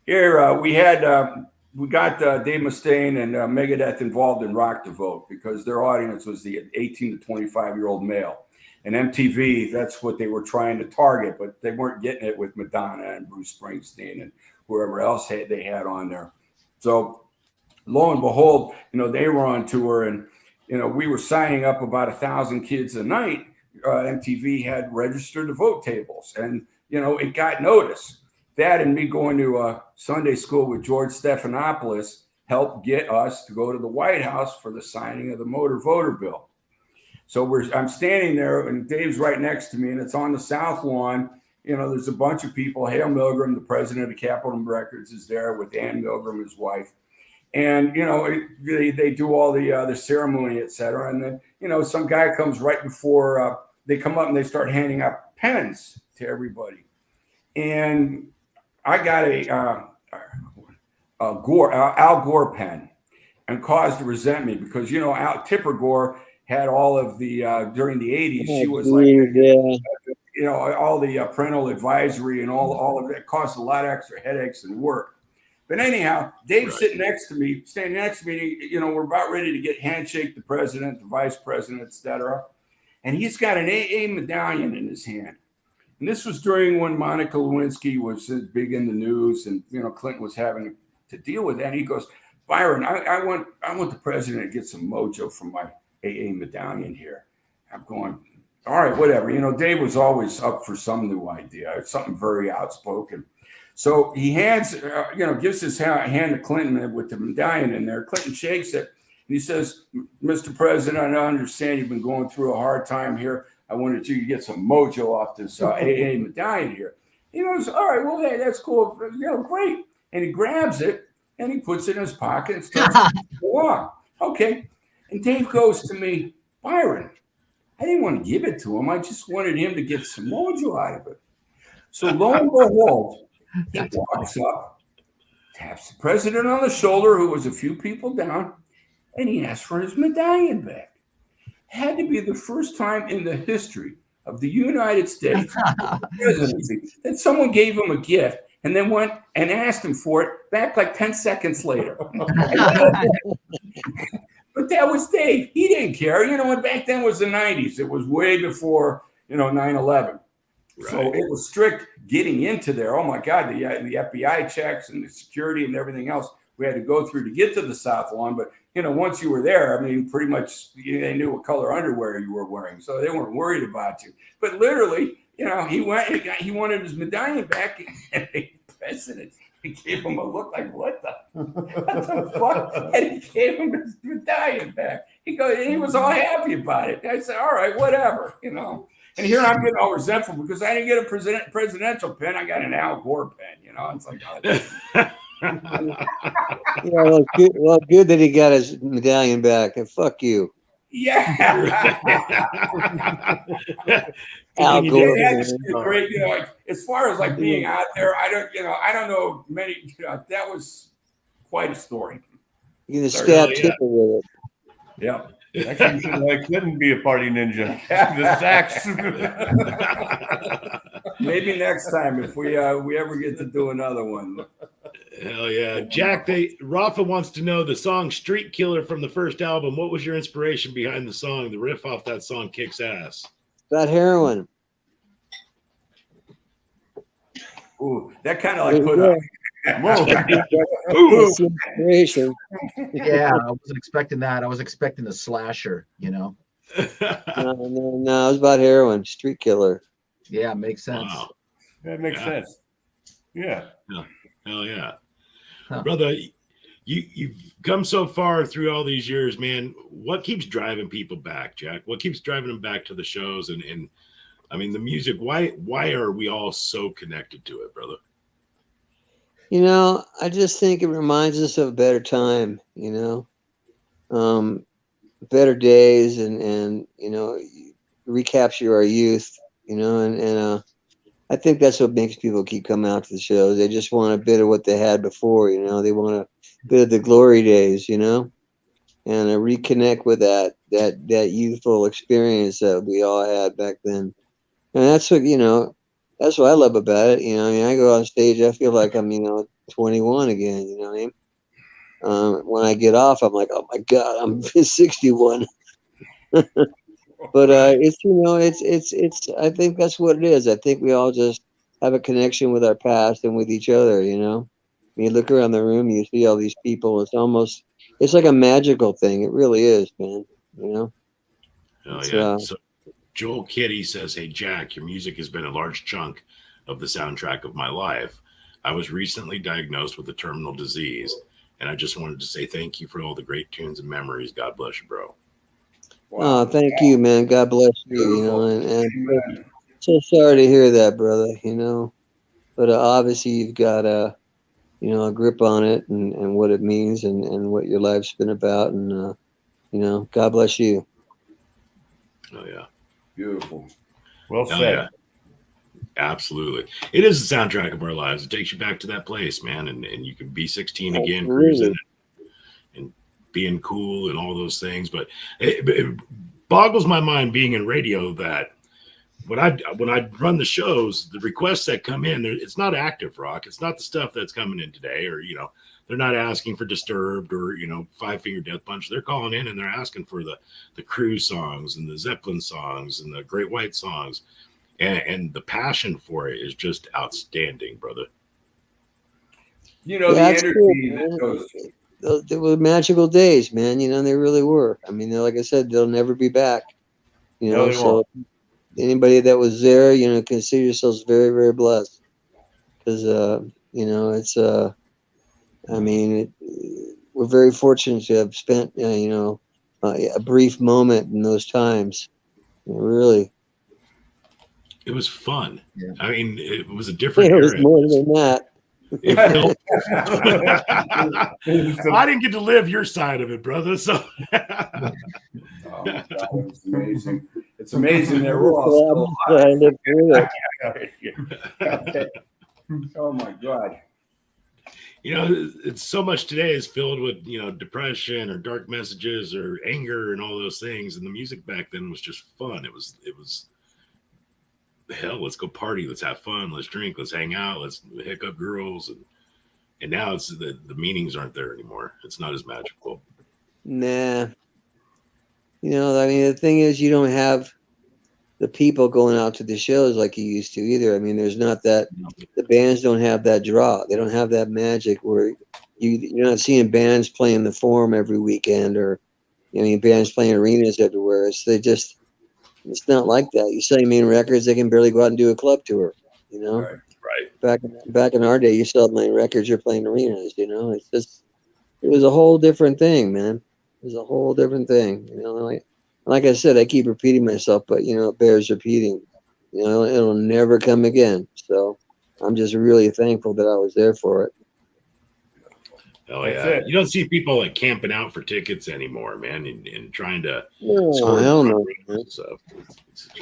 Here we got Dave Mustaine and Megadeth involved in Rock the Vote because their audience was the 18 to 25-year-old male. And MTV, that's what they were trying to target, but they weren't getting it with Madonna and Bruce Springsteen and whoever else they had on there. So lo and behold, they were on tour, and we were signing up about 1,000 kids a night. MTV had registered the vote tables, and it got noticed. That and me going to Sunday school with George Stephanopoulos helped get us to go to the White House for the signing of the motor voter bill. So I'm standing there, and Dave's right next to me, and it's on the South Lawn. There's a bunch of people. Hale Milgram, the president of Capitol Records, is there with Ann Milgram, his wife. And, they do all the ceremony, et cetera. And then, some guy comes right before they come up and they start handing out pens to everybody. And I got Al Gore pen and caused to resent me because, Tipper Gore had all of the, during the 80s, she was all the parental advisory and all of it caused a lot of extra headaches and work. But anyhow, Dave's sitting next to me, standing next to me. We're about ready to get handshake the president, the vice president, et cetera. And he's got an AA medallion in his hand. And this was during when Monica Lewinsky was big in the news, and Clinton was having to deal with that. And he goes, Byron, I want the president to get some mojo from my AA medallion here. I'm going, all right, whatever. Dave was always up for some new idea, something very outspoken. So he hands, gives his hand to Clinton with the medallion in there. Clinton shakes it, and he says, Mr. President, I understand you've been going through a hard time here. I wanted you to get some mojo off this AA medallion here. He goes, all right, well, hey, that's cool. Great. And he grabs it, and he puts it in his pocket and starts to go on. Okay. And Dave goes to me, Byron, I didn't want to give it to him. I just wanted him to get some mojo out of it. So lo and behold, he walks up, taps the president on the shoulder, who was a few people down, and he asks for his medallion back. Had to be the first time in the history of the United States presidency that someone gave him a gift and then went and asked him for it back like 10 seconds later. But that was Dave. He didn't care. And back then was the 90s. It was way before, 9/11. Right. So it was strict getting into there. Oh my God, the FBI checks and the security and everything else we had to go through to get to the South Lawn. But once you were there, I mean, pretty much they knew what color underwear you were wearing, so they weren't worried about you. But literally, he wanted his medallion back, and the president, he gave him a look like, what the fuck? And he gave him his medallion back. He was all happy about it. I said, all right, whatever, And here I'm getting all resentful because I didn't get a presidential pen. I got an Al Gore pen, It's like, well, good that he got his medallion back. And fuck you. Yeah. Al Gore. Great, as far as like being out there, I don't know many. That was quite a story. You can stab Tipper with it. Yeah. Actually, I couldn't be a party ninja. The sax. Maybe next time if we ever get to do another one. Hell yeah. Jack, Rafa wants to know the song Street Killer from the first album. What was your inspiration behind the song? The riff off that song kicks ass. About heroin. Ooh, that kind of like put up. Inspiration. Yeah, I wasn't expecting that. I was expecting a slasher, No, it was about heroin. Street Killer. Yeah, makes sense. Wow. That makes sense. Yeah. Hell yeah. Huh. Brother, you've come so far through all these years, man. What keeps driving people back, Jack? What keeps driving them back to the shows? And I mean, the music, why are we all so connected to it, brother? I just think it reminds us of a better time, better days and recapture our youth, and I think that's what makes people keep coming out to the shows. They just want a bit of what they had before, they want a bit of the glory days, and reconnect with that youthful experience that we all had back then. And that's what, that's what I love about it. I go on stage, I feel like I'm, 21 again, you know what I mean? When I get off, I'm like, oh my God, I'm 61. But it's I think that's what it is. I think we all just have a connection with our past and with each other, When you look around the room, you see all these people. It's like a magical thing. It really is, man. Oh yeah. So Joel Kitty says, hey, Jack, your music has been a large chunk of the soundtrack of my life. I was recently diagnosed with a terminal disease, and I just wanted to say thank you for all the great tunes and memories. God bless you, bro. Wow. Oh, thank you, man. God bless you, and so sorry to hear that, brother, but obviously you've got a grip on it and what it means and what your life's been about. And, God bless you. Oh yeah. Beautiful. Well said. Yeah. Absolutely. It is the soundtrack of our lives. It takes you back to that place, man. And you can be 16 again, cruising and being cool and all those things. But it boggles my mind being in radio that when I run the shows, the requests that come in, it's not active rock. It's not the stuff that's coming in today, or they're not asking for Disturbed or Five Finger Death Punch. They're calling in and they're asking for the Cruise songs and the Zeppelin songs and the Great White songs, and the passion for it is just outstanding, brother. The energy that goes. They were magical days, man. They really were. I mean, like I said, they'll never be back. So anybody that was there, consider yourselves very, very blessed, because it's we're very fortunate to have spent a brief moment in those times. Really, it was fun. Yeah. I mean, it was a different era. It was more than that. I didn't get to live your side of it, brother. So oh my God, it's amazing. It's amazing that we're all still oh my God. It's so much today is filled with, depression or dark messages or anger and all those things. And the music back then was just fun. It was hell, let's go party. Let's have fun. Let's drink. Let's hang out. Let's hook up girls. And now it's the meanings aren't there anymore. It's not as magical. Nah. The thing is, you don't have the people going out to the shows like you used to either. I mean, there's not that, the bands don't have that draw. They don't have that magic where you're not seeing bands playing the Forum every weekend, or bands playing arenas everywhere. It's not like that. You sell your main records, they can barely go out and do a club tour. Right. Back in our day, you sell main records, you're playing arenas. It was a whole different thing, man. It was a whole different thing. Like I said, I keep repeating myself, but it bears repeating. It'll never come again. So I'm just really thankful that I was there for it. Oh yeah, you don't see people like camping out for tickets anymore, man, and trying to. Oh hell no. So,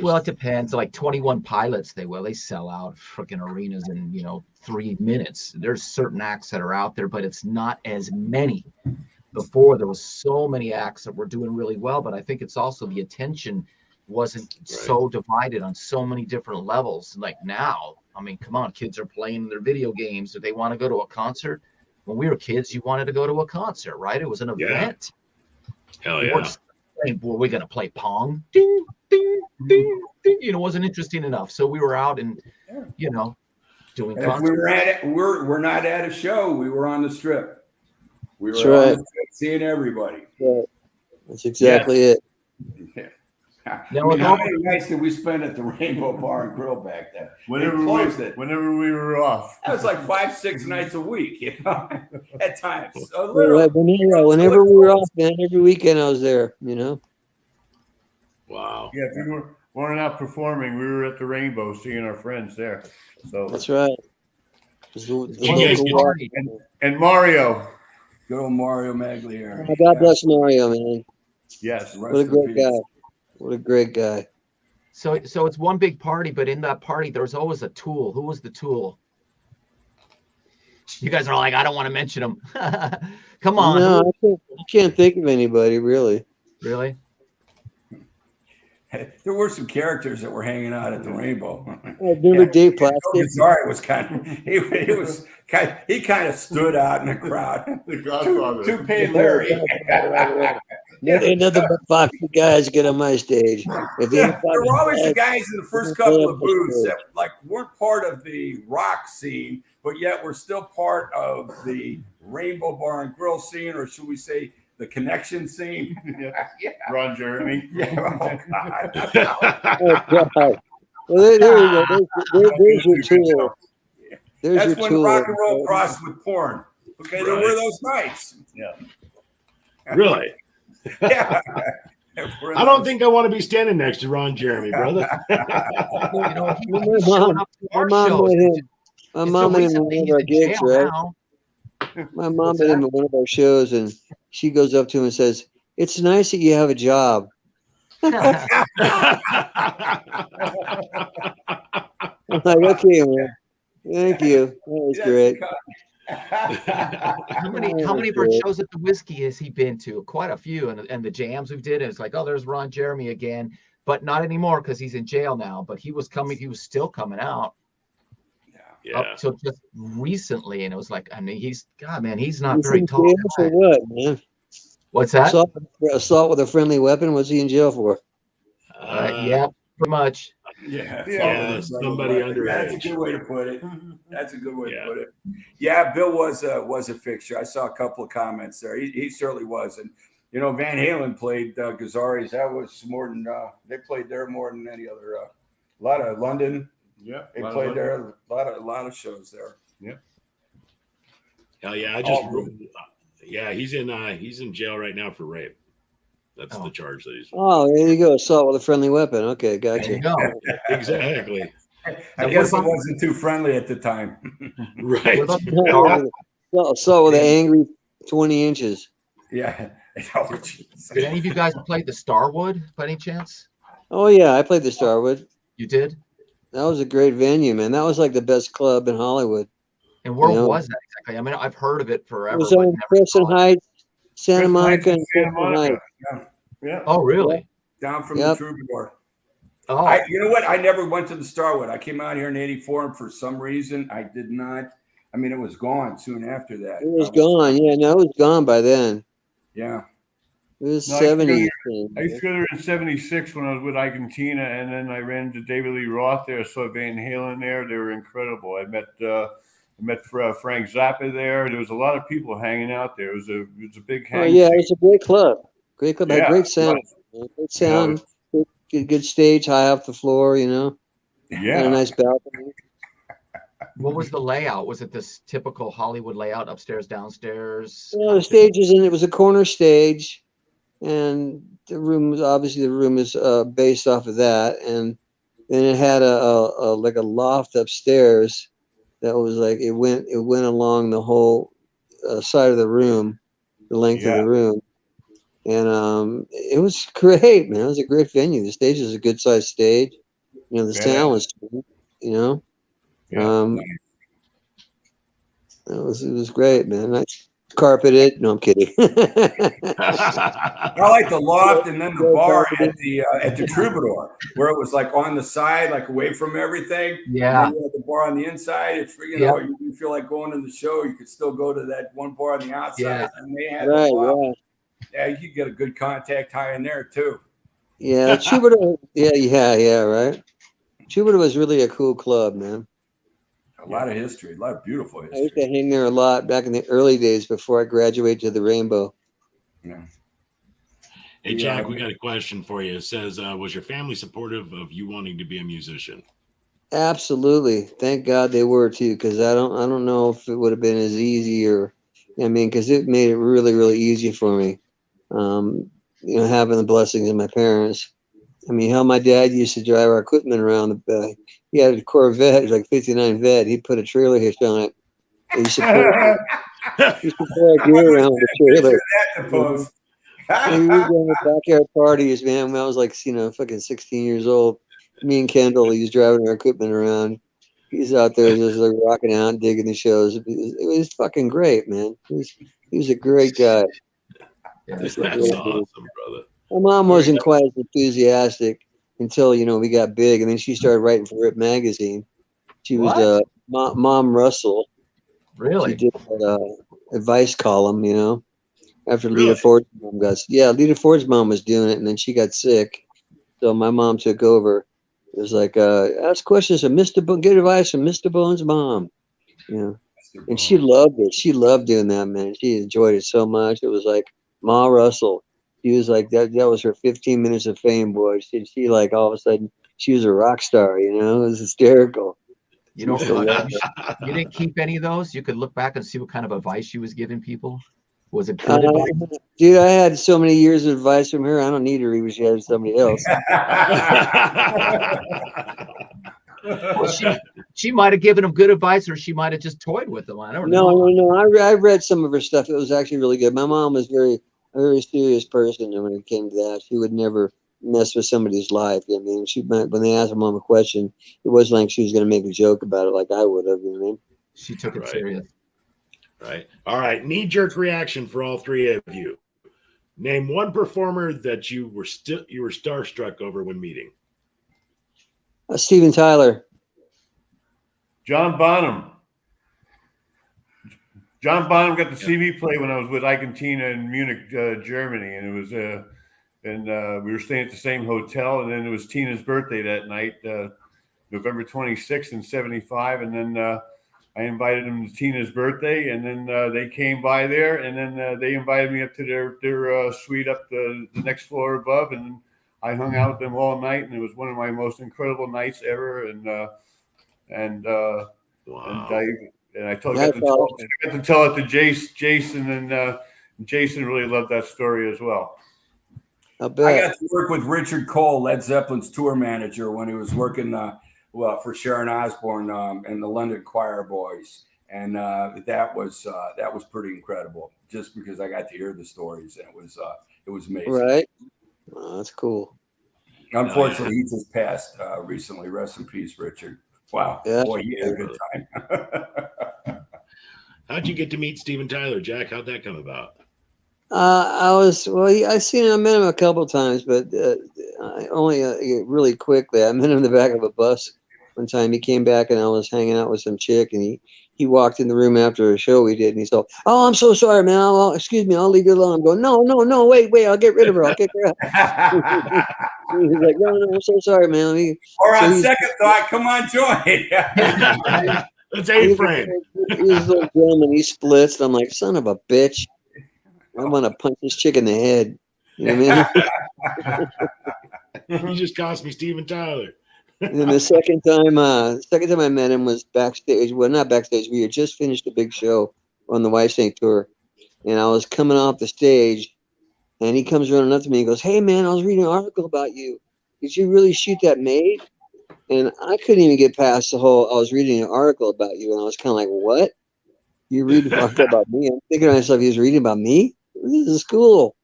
well, it depends. Like 21 Pilots, they sell out freaking arenas in 3 minutes. There's certain acts that are out there, but it's not as many. Before there was so many acts that were doing really well, but I think it's also the attention wasn't so divided on so many different levels. Like now, I mean, come on, kids are playing their video games. If they want to go to a concert. When we were kids, you wanted to go to a concert, right? It was an event. Hell yeah. Were we going to play Pong? Ding, ding, ding, ding. It wasn't interesting enough. So we were out and, doing concerts. We're not at a show. We were on the strip. We were on the strip seeing everybody. Right. That's exactly it. Yeah. How many nights did we spend at the Rainbow Bar and Grill back then? Whenever we were off. That was like 5-6 nights a week, at times. Whenever we were off, man, every weekend I was there, Wow. Yeah, if we weren't out performing, we were at the Rainbow seeing our friends there. So that's right. And Mario. Good old Mario Magliari. Oh, God bless Mario, man. Yes. What a great guy. What a great guy. So it's one big party, but in that party, there's always a tool. Who was the tool? You guys are like, I don't want to mention him. Come on. No, I can't think of anybody, really. Really? There were some characters that were hanging out at the Rainbow. Remember Dave Plastic? Sorry, was he kind of stood out in the crowd. The Godfather. Toupee Larry. Ain't nothing but foxy guys get on my stage. There were always the guys in the first couple of booths that weren't part of the rock scene, but yet were still part of the Rainbow Bar and Grill scene, or should we say the connection scene? Yeah. Ron Jeremy. Yeah. Oh, God. Well, there you go. There's your tool. That's when rock and roll crossed with porn. Okay, there were those nights. Yeah. Really? Yeah. I don't think I want to be standing next to Ron Jeremy, brother. My mom met him at one of our gigs, right? My mom met him at one of our shows, and she goes up to him and says, "It's nice that you have a job." I'm like, okay, man. Thank you. That was great. How many of our shows at the Whiskey has he been to? Quite a few, and the jams we've did. And it's like, oh, there's Ron Jeremy again, but not anymore because he's in jail now. But he was still coming out. Yeah. Up till just recently, and it was like, I mean, he's not very tall. For what, man? What's that? Assault with a friendly weapon. What's he in jail for? Yeah, pretty much. Yeah, somebody underage. That's a good way to put it. That's a good way to put it. Yeah, Bill was a fixture. I saw a couple of comments there. He certainly was, and Van Halen played Gazzarri's. That was more than they played there more than any other. A lot of London. Yeah, they played there. A lot of shows there. Yeah. Hell yeah! He's in jail right now for rape. That's the charge that he's. Oh, there you go. Assault with a friendly weapon. Okay, gotcha. There you go. Exactly. I guess it wasn't too friendly at the time. Right. Assault with an angry 20 inches. Yeah. Oh, did any of you guys play the Starwood by any chance? Oh yeah, I played the Starwood. You did? That was a great venue, man. That was like the best club in Hollywood. And where was that exactly? I mean, I've heard of it forever. It was on Crescent Heights, Santa Monica, and Santa Monica. Yeah. Oh, really? Down from the Troubadour. Oh. You know what? I never went to the Starwood. I came out here in '84, and for some reason, I did not. I mean, it was gone soon after that. It was gone. Yeah, no, it was gone by then. Yeah. It was 70s. I used to go there in '76 when I was with Argentina, and then I ran into David Lee Roth there. Saw Van Halen there. They were incredible. I met I met Frank Zappa there. There was a lot of people hanging out there. It was a big hang. Oh yeah, it was a great club. Great club. Had Yeah, great sound. Great sound. Good stage, high off the floor. You know. Yeah. Had a nice balcony. What was the layout? Was it this typical Hollywood layout, upstairs, downstairs? Well, the stage was in. It was a corner stage, and the room was based off of that, and then it had a like a loft upstairs that was like it went along the whole side of the room, the length of the room, and it was great, man. It was a great venue. The stage was a good sized stage. You know, the sound was, you know, it was great, man. I carpeted. No, I'm kidding. I like the loft and then the bar at the Troubadour, where it was like on the side, like away from everything. Yeah. And you had the bar on the inside. If you know you feel like going to the show, you could still go to that one bar on the outside. Yeah. And they had the loft. Yeah, you could get a good contact high in there too. Yeah, Troubadour. Yeah, right. Troubadour was really a cool club, man. A lot of history, a lot of beautiful history. I used to hang there a lot back in the early days before I graduated to the Rainbow. Yeah. Hey, Jack, we got a question for you. It says, was your family supportive of you wanting to be a musician? Absolutely. Thank God they were too, because I don't know if it would have been as easy because it made it really, really easy for me. You know, having the blessings of my parents. I mean, how my dad used to drive our equipment around. He had a Corvette, it was like 59 Vet. He put a trailer hitch on it. He used to pull our gear around with a trailer. We were going to backyard parties, man. When I was like, fucking 16 years old. Me and Kendall, he was driving our equipment around. He's out there just like rocking out, digging the shows. It was fucking great, man. He was a great guy. Yeah, that's awesome, brother. My mom wasn't quite as enthusiastic until, we got big. And then she started writing for Rip Magazine. She was Mom Russell. Really? She did an advice column, after Lita Ford's mom Lita Ford's mom was doing it. And then she got sick. So my mom took over. It was like, ask questions of get advice from Mr. Bone's mom. And she loved it. She loved doing that, man. She enjoyed it so much. It was like Ma Russell. She was like that was her 15 minutes of fame, boy. She like all of a sudden she was a rock star, it was hysterical. You didn't keep any of those? You could look back and see what kind of advice she was giving people. Was it good advice? Dude, I had so many years of advice from her. I don't need to read what she had somebody else. Well, she might have given them good advice, or she might have just toyed with them. I don't know. No. I read some of her stuff. It was actually really good. My mom was a very serious person, and when it came to that, she would never mess with somebody's life. I mean, when they asked her mom a question, it wasn't like she was going to make a joke about it like I would have. She took it serious. Right. All right. Knee-jerk reaction for all three of you. Name one performer that you were starstruck over when meeting. Steven Tyler. John Bonham. John Bonham got to see me play when I was with Ike and Tina in Munich, Germany, and it was and we were staying at the same hotel, and then it was Tina's birthday that night, November 26th in '75, and then I invited them to Tina's birthday, and then they came by there, and then they invited me up to their suite up the next floor above, and I hung out with them all night, and it was one of my most incredible nights ever. And wow. I got to tell it to Jason, and Jason really loved that story as well. I got to work with Richard Cole, Led Zeppelin's tour manager, when he was working for Sharon Osbourne and the London Choir Boys, and that was pretty incredible. Just because I got to hear the stories, and it was amazing. Right. Oh, that's cool. Unfortunately, he just passed recently. Rest in peace, Richard. Wow. Yeah. Boy, he had a good time. How'd you get to meet Steven Tyler, Jack? How'd that come about? I seen him. I met him a couple of times, but only really quickly. I met him in the back of a bus one time. He came back, and I was hanging out with some chick, and he walked in the room after a show we did, and he said, "Oh, I'm so sorry, man. Excuse me, I'll leave you alone." I'm going, no, wait, I'll get rid of her. I'll kick her out. He's like, no, I'm so sorry, man. On second thought, come on, join. That's A-frame. He's a little dumb and he splits. And I'm like, son of a bitch. I want to punch this chick in the head. You know what I mean? You just cost me Steven Tyler. And then the second time I met him was backstage. Well, not backstage. We had just finished a big show on the White Snake tour. And I was coming off the stage. And he comes running up to me and goes, hey, man, I was reading an article about you. Did you really shoot that maid? And I couldn't even get past the whole, I was reading an article about you. And I was kind of like, what? You reading an article about me? I'm thinking to myself, he was reading about me? This is cool.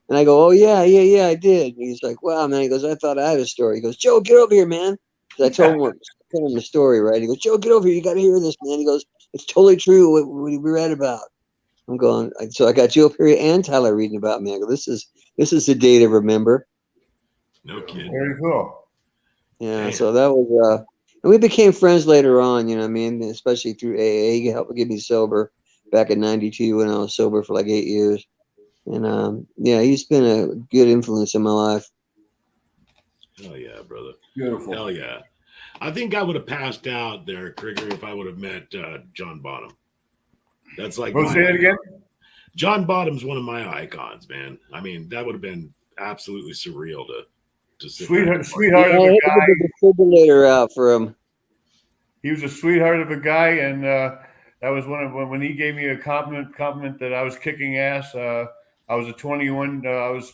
And I go, oh, yeah, I did. And he's like, wow, man. He goes, I thought I had a story. He goes, Joe, get over here, man. Because I told him the story, right? He goes, Joe, get over here. You got to hear this, man. He goes, it's totally true what we read about. I'm going, so I got Joe Perry and Tyler reading about me. I go, this is the day to remember. No kidding. Very cool. Yeah, Damn. so that was, and we became friends later on, you know what I mean? Especially through AA. He helped get me sober back in 92 when I was sober for like 8 years. And yeah, he's been a good influence in my life. Hell yeah, brother. Beautiful. Hell yeah. I think I would have passed out there, Krigger, if I would have met John Bonham. That's like Say it again. John Bottom's one of my icons, man. I mean, that would have been absolutely surreal to sit there. Sweetheart of I a had guy. to get the defibrillator out for him. He was a sweetheart of a guy, and that was when he gave me a compliment that I was kicking ass. I was a 21. I was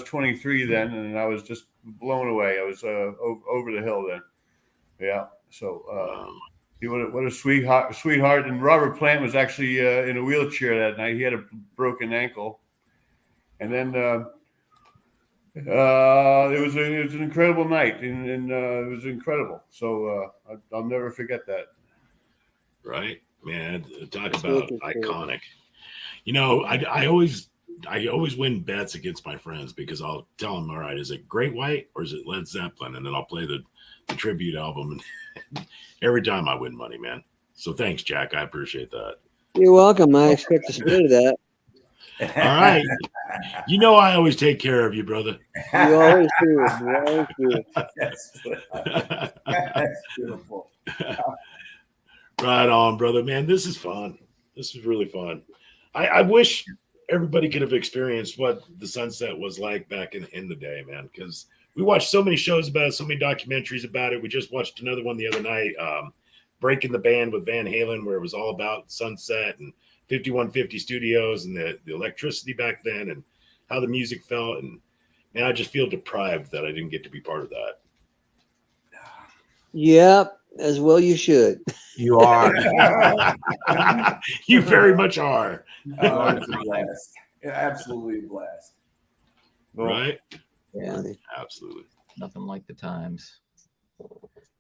23 then, and I was just blown away. I was over the hill then. Yeah. So what a sweetheart. And Robert Plant was actually in a wheelchair that night. He had a broken ankle, and then it was an incredible night, and it was incredible. So I'll never forget that. Right, man. Talk about iconic. You know, I always win bets against my friends because I'll tell them, all right, is it Great White or is it Led Zeppelin? And then I'll play the tribute album. And every time I win money, man. So thanks, Jack. I appreciate that. You're welcome. I expect a split of that. All right. You know I always take care of you, brother. You always do. You always do. That's beautiful. Right on, brother. Man, this is fun. This is really fun. I wish everybody could have experienced what the Sunset was like back in the day, man, because we watched so many shows about it, so many documentaries about it. We just watched another one the other night, Breaking the Band with Van Halen, where it was all about Sunset and 5150 Studios and the electricity back then and how the music felt. And man, I just feel deprived that I didn't get to be part of that. Yep, as well you should. You are. You very much are. Oh, it's a blast. Yeah, absolutely a blast. Right? Yeah, Absolutely. nothing like the times.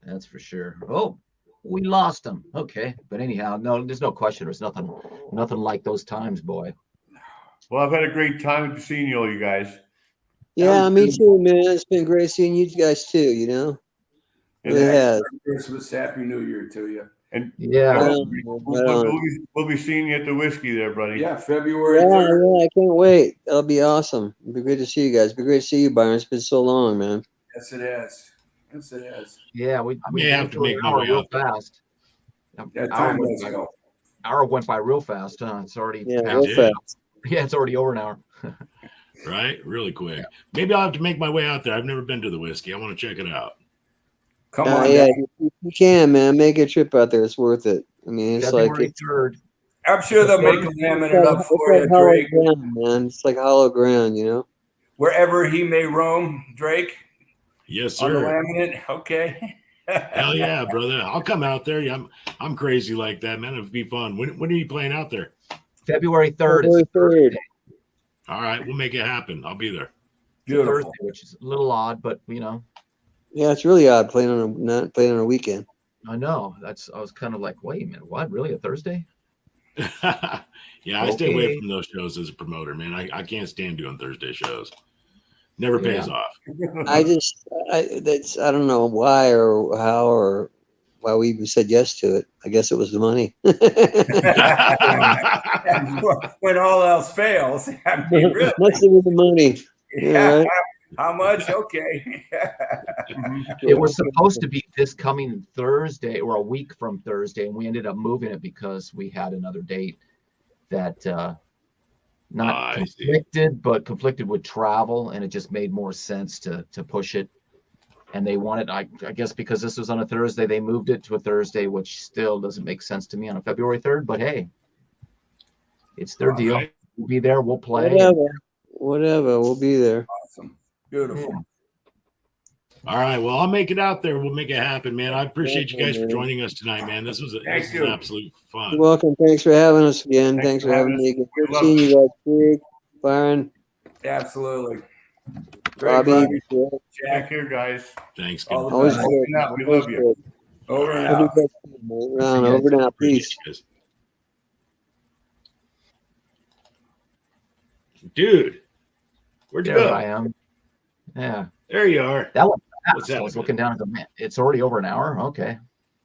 That's for sure. Oh, we lost them. Okay, but anyhow, no, there's no question. There's nothing like those times, boy. Well, I've had a great time seeing all you guys. Yeah, me too, man. It's been great seeing you guys too, you know? It really has. Christmas, Happy New Year to you. And Yeah. we'll be seeing you at the whiskey there, buddy. Yeah, February Yeah, 3rd. I can't wait. That'll be awesome. It'll be great to see you guys. It'll be great to see you, Byron. It's been so long, man. Yes, it is. Yes, it is. Yeah, we may have to make my way real out there. fast. That Hour time went does by- go. hour went by real fast. Huh? It's already Yeah, past- real fast. Yeah, it's already over an hour. Right? Really quick. Maybe I'll have to make my way out there. I've never been to the whiskey. I want to check it out. Come on. Yeah, down. you can, man. Make a trip out there. It's worth it. I mean, it's February like 3rd. I'm sure they'll make a laminate up for you, it's like hollow Drake. ground, man. It's like hollow ground, you know. Wherever he may roam, Drake, Yes, on the sir. laminate. Okay. Hell yeah, brother. I'll come out there. Yeah, I'm crazy like that, man. It'd be fun. When are you playing out there? February 3rd is February a Thursday. 3rd. All right, we'll make it happen. I'll be there. It's a Thursday, which is a little odd, but you know, Yeah, it's really odd not playing on a weekend. I know. I was kind of like, wait a minute, what? Really, a Thursday? Yeah, I stay away Okay. from those shows as a promoter, man. I can't stand doing Thursday shows. Never pays off. I don't know why or how or why we even said yes to it. I guess it was the money. When all else fails, I mean, really. Must have been the money. Yeah, right? How much? Okay. It was supposed to be this coming Thursday or a week from Thursday, and we ended up moving it because we had another date that not conflicted, but conflicted with travel, and it just made more sense to push it. And they wanted, I guess, because this was on a Thursday, they moved it to a Thursday, which still doesn't make sense to me on a February 3rd. But hey, it's their deal. Right. We'll be there. We'll play. Whatever. We'll be there. Awesome. Beautiful. Yeah. All right. Well, I'll make it out there. We'll make it happen, man. I appreciate you guys for joining us tonight, man. This was an absolute fun. You're welcome. Thanks for having us again. Thanks for having me. Good seeing you guys, Craig, Byron. Absolutely. Bobby. Jack here, guys. Thanks. Always good. We love you. Over and out. Over and out. Peace. Dude, where'd you go? I am. Yeah. There you are. That was What's fast. I was looking down at the man. It's already over an hour. Okay.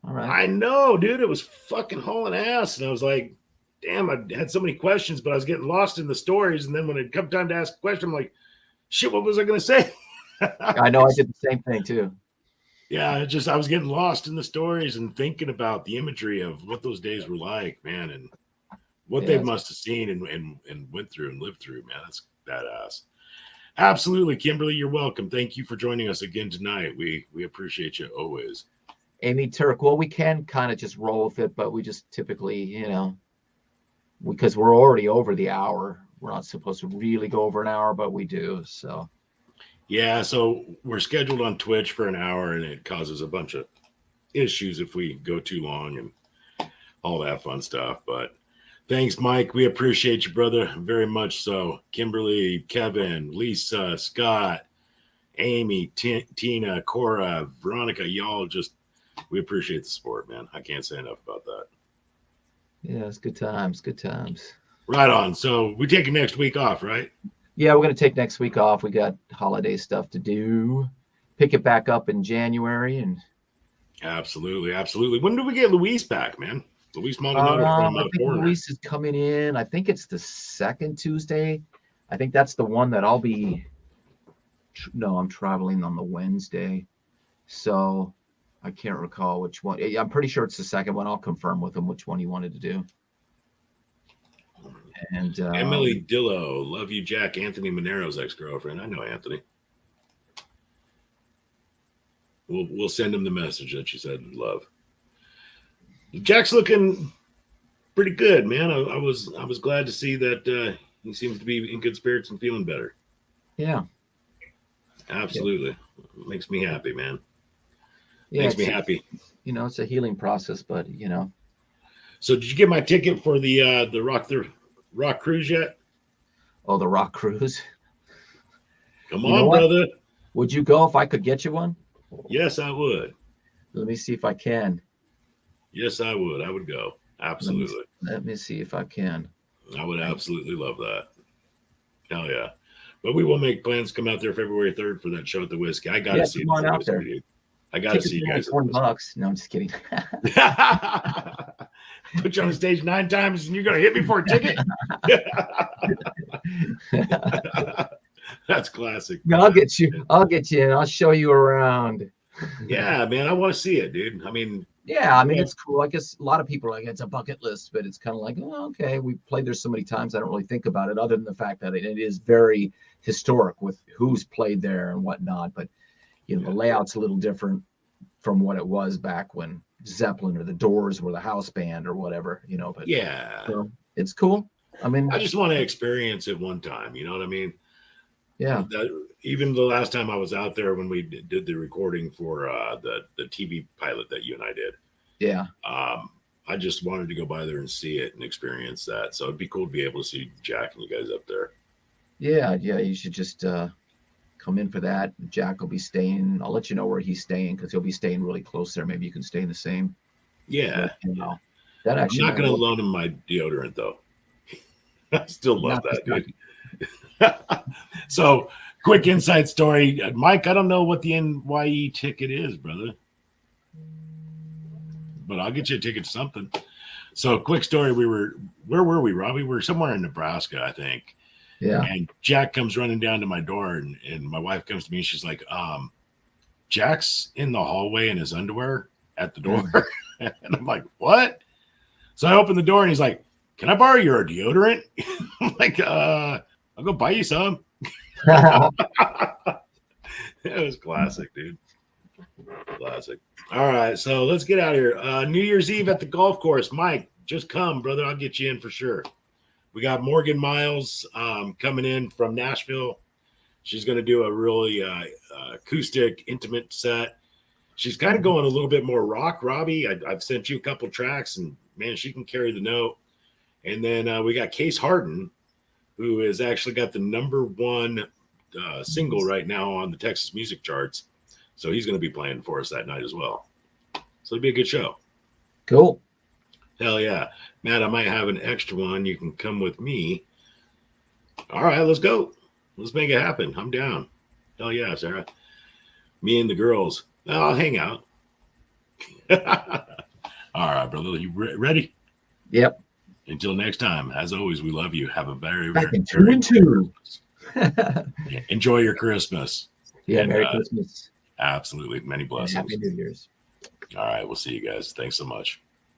All right. I know, dude. It was fucking hauling ass. And I was like, damn, I had so many questions, but I was getting lost in the stories. And then when it come time to ask a question, I'm like, shit, what was I going to say? I know I did the same thing too. Yeah, I was getting lost in the stories and thinking about the imagery of what those days were like, man, and what they must have seen and went through and lived through, man. That's badass. Absolutely, Kimberly, you're welcome. Thank you for joining us again tonight. We appreciate you always. Amy Turk, well, we can kind of just roll with it, but we just typically, because we're already over the hour. We're not supposed to really go over an hour, but we do. So, yeah, so we're scheduled on Twitch for an hour, and it causes a bunch of issues if we go too long and all that fun stuff. But thanks, Mike. We appreciate you, brother, very much so. Kimberly, Kevin, Lisa, Scott, Amy, Tina, Cora, Veronica, y'all we appreciate the support, man. I can't say enough about that. Yeah, it's good times. Good times. Right on. So we taking next week off, right? Yeah, we're going to take next week off. We got holiday stuff to do. Pick it back up in January. And absolutely. When do we get Luis back, man? Luis Maldonado from I think Luis is coming in. I think it's the second Tuesday. I think that's the one that I'll be. No, I'm traveling on the Wednesday. So I can't recall which one. I'm pretty sure it's the second one. I'll confirm with him which one he wanted to do. And Emily Dillo, love you, Jack. Anthony Monero's ex-girlfriend. I know Anthony. We'll send him the message that she said love. Jack's looking pretty good, man. I was glad to see that he seems to be in good spirits and feeling better. Yeah, absolutely. Yeah. Makes me happy, man. Yeah, makes me happy. It's a healing process, but So did you get my ticket for the Rock Cruise yet? Oh, the Rock Cruise. Come on, brother. Would you go if I could get you one? Yes, I would. Let me see if I can. Yes, I would. I would go. Absolutely. Let me see if I can. I would absolutely love that. Hell yeah. But we will make plans to come out there February 3rd for that show at the Whiskey. I got to see it out there. Dude. I got to see you guys. $40. No, I'm just kidding. Put you on the stage 9 times and you're going to hit me for a ticket? That's classic. No, I'll get you and I'll show you around. Yeah, man. I want to see it, dude. It's cool. I guess a lot of people are like, it's a bucket list, but it's kind of like, oh, okay, we played there so many times. I don't really think about it other than the fact that it is very historic with who's played there and whatnot. But, the layout's a little different from what it was back when Zeppelin or the Doors were the house band or whatever, but yeah, so it's cool. I just want to experience it one time. You know what I mean? Yeah. Even the last time I was out there when we did the recording for the TV pilot that you and I did. Yeah. I just wanted to go by there and see it and experience that. So it'd be cool to be able to see Jack and you guys up there. Yeah. You should just come in for that. Jack will be staying. I'll let you know where he's staying because he'll be staying really close there. Maybe you can stay in the same. Yeah. But, that actually. I'm not going to loan him my deodorant though. I still love that, dude. So, quick inside story. Mike, I don't know what the NYE ticket is, brother. But I'll get you a ticket to something. So, quick story. Where were we, Rob? We were somewhere in Nebraska, I think. Yeah. And Jack comes running down to my door, and my wife comes to me, and she's like, Jack's in the hallway in his underwear at the door. And I'm like, what? So I open the door and he's like, can I borrow your deodorant? I'm like, I'll go buy you some. It was classic, dude. Classic. All right, so let's get out of here. New Year's Eve at the golf course. Mike, just come, brother. I'll get you in for sure. We got Morgan Miles coming in from Nashville. She's going to do a really acoustic, intimate set. She's kind of going a little bit more rock, Robbie. I've sent you a couple tracks, and, man, she can carry the note. And then we got Case Harden, who has actually got the #1 single right now on the Texas music charts. So he's going to be playing for us that night as well. So it'll be a good show. Cool. Hell yeah. Matt, I might have an extra one. You can come with me. All right, let's go. Let's make it happen. I'm down. Hell yeah, Sarah. Me and the girls. I'll hang out. All right, brother. You ready? Yep. Until next time, as always, we love you. Have a very, Back very, in 2 very and 2. Yeah, enjoy your Christmas. Yeah, And, Merry Christmas. Absolutely. Many And blessings. Happy New Year's. All right. We'll see you guys. Thanks so much.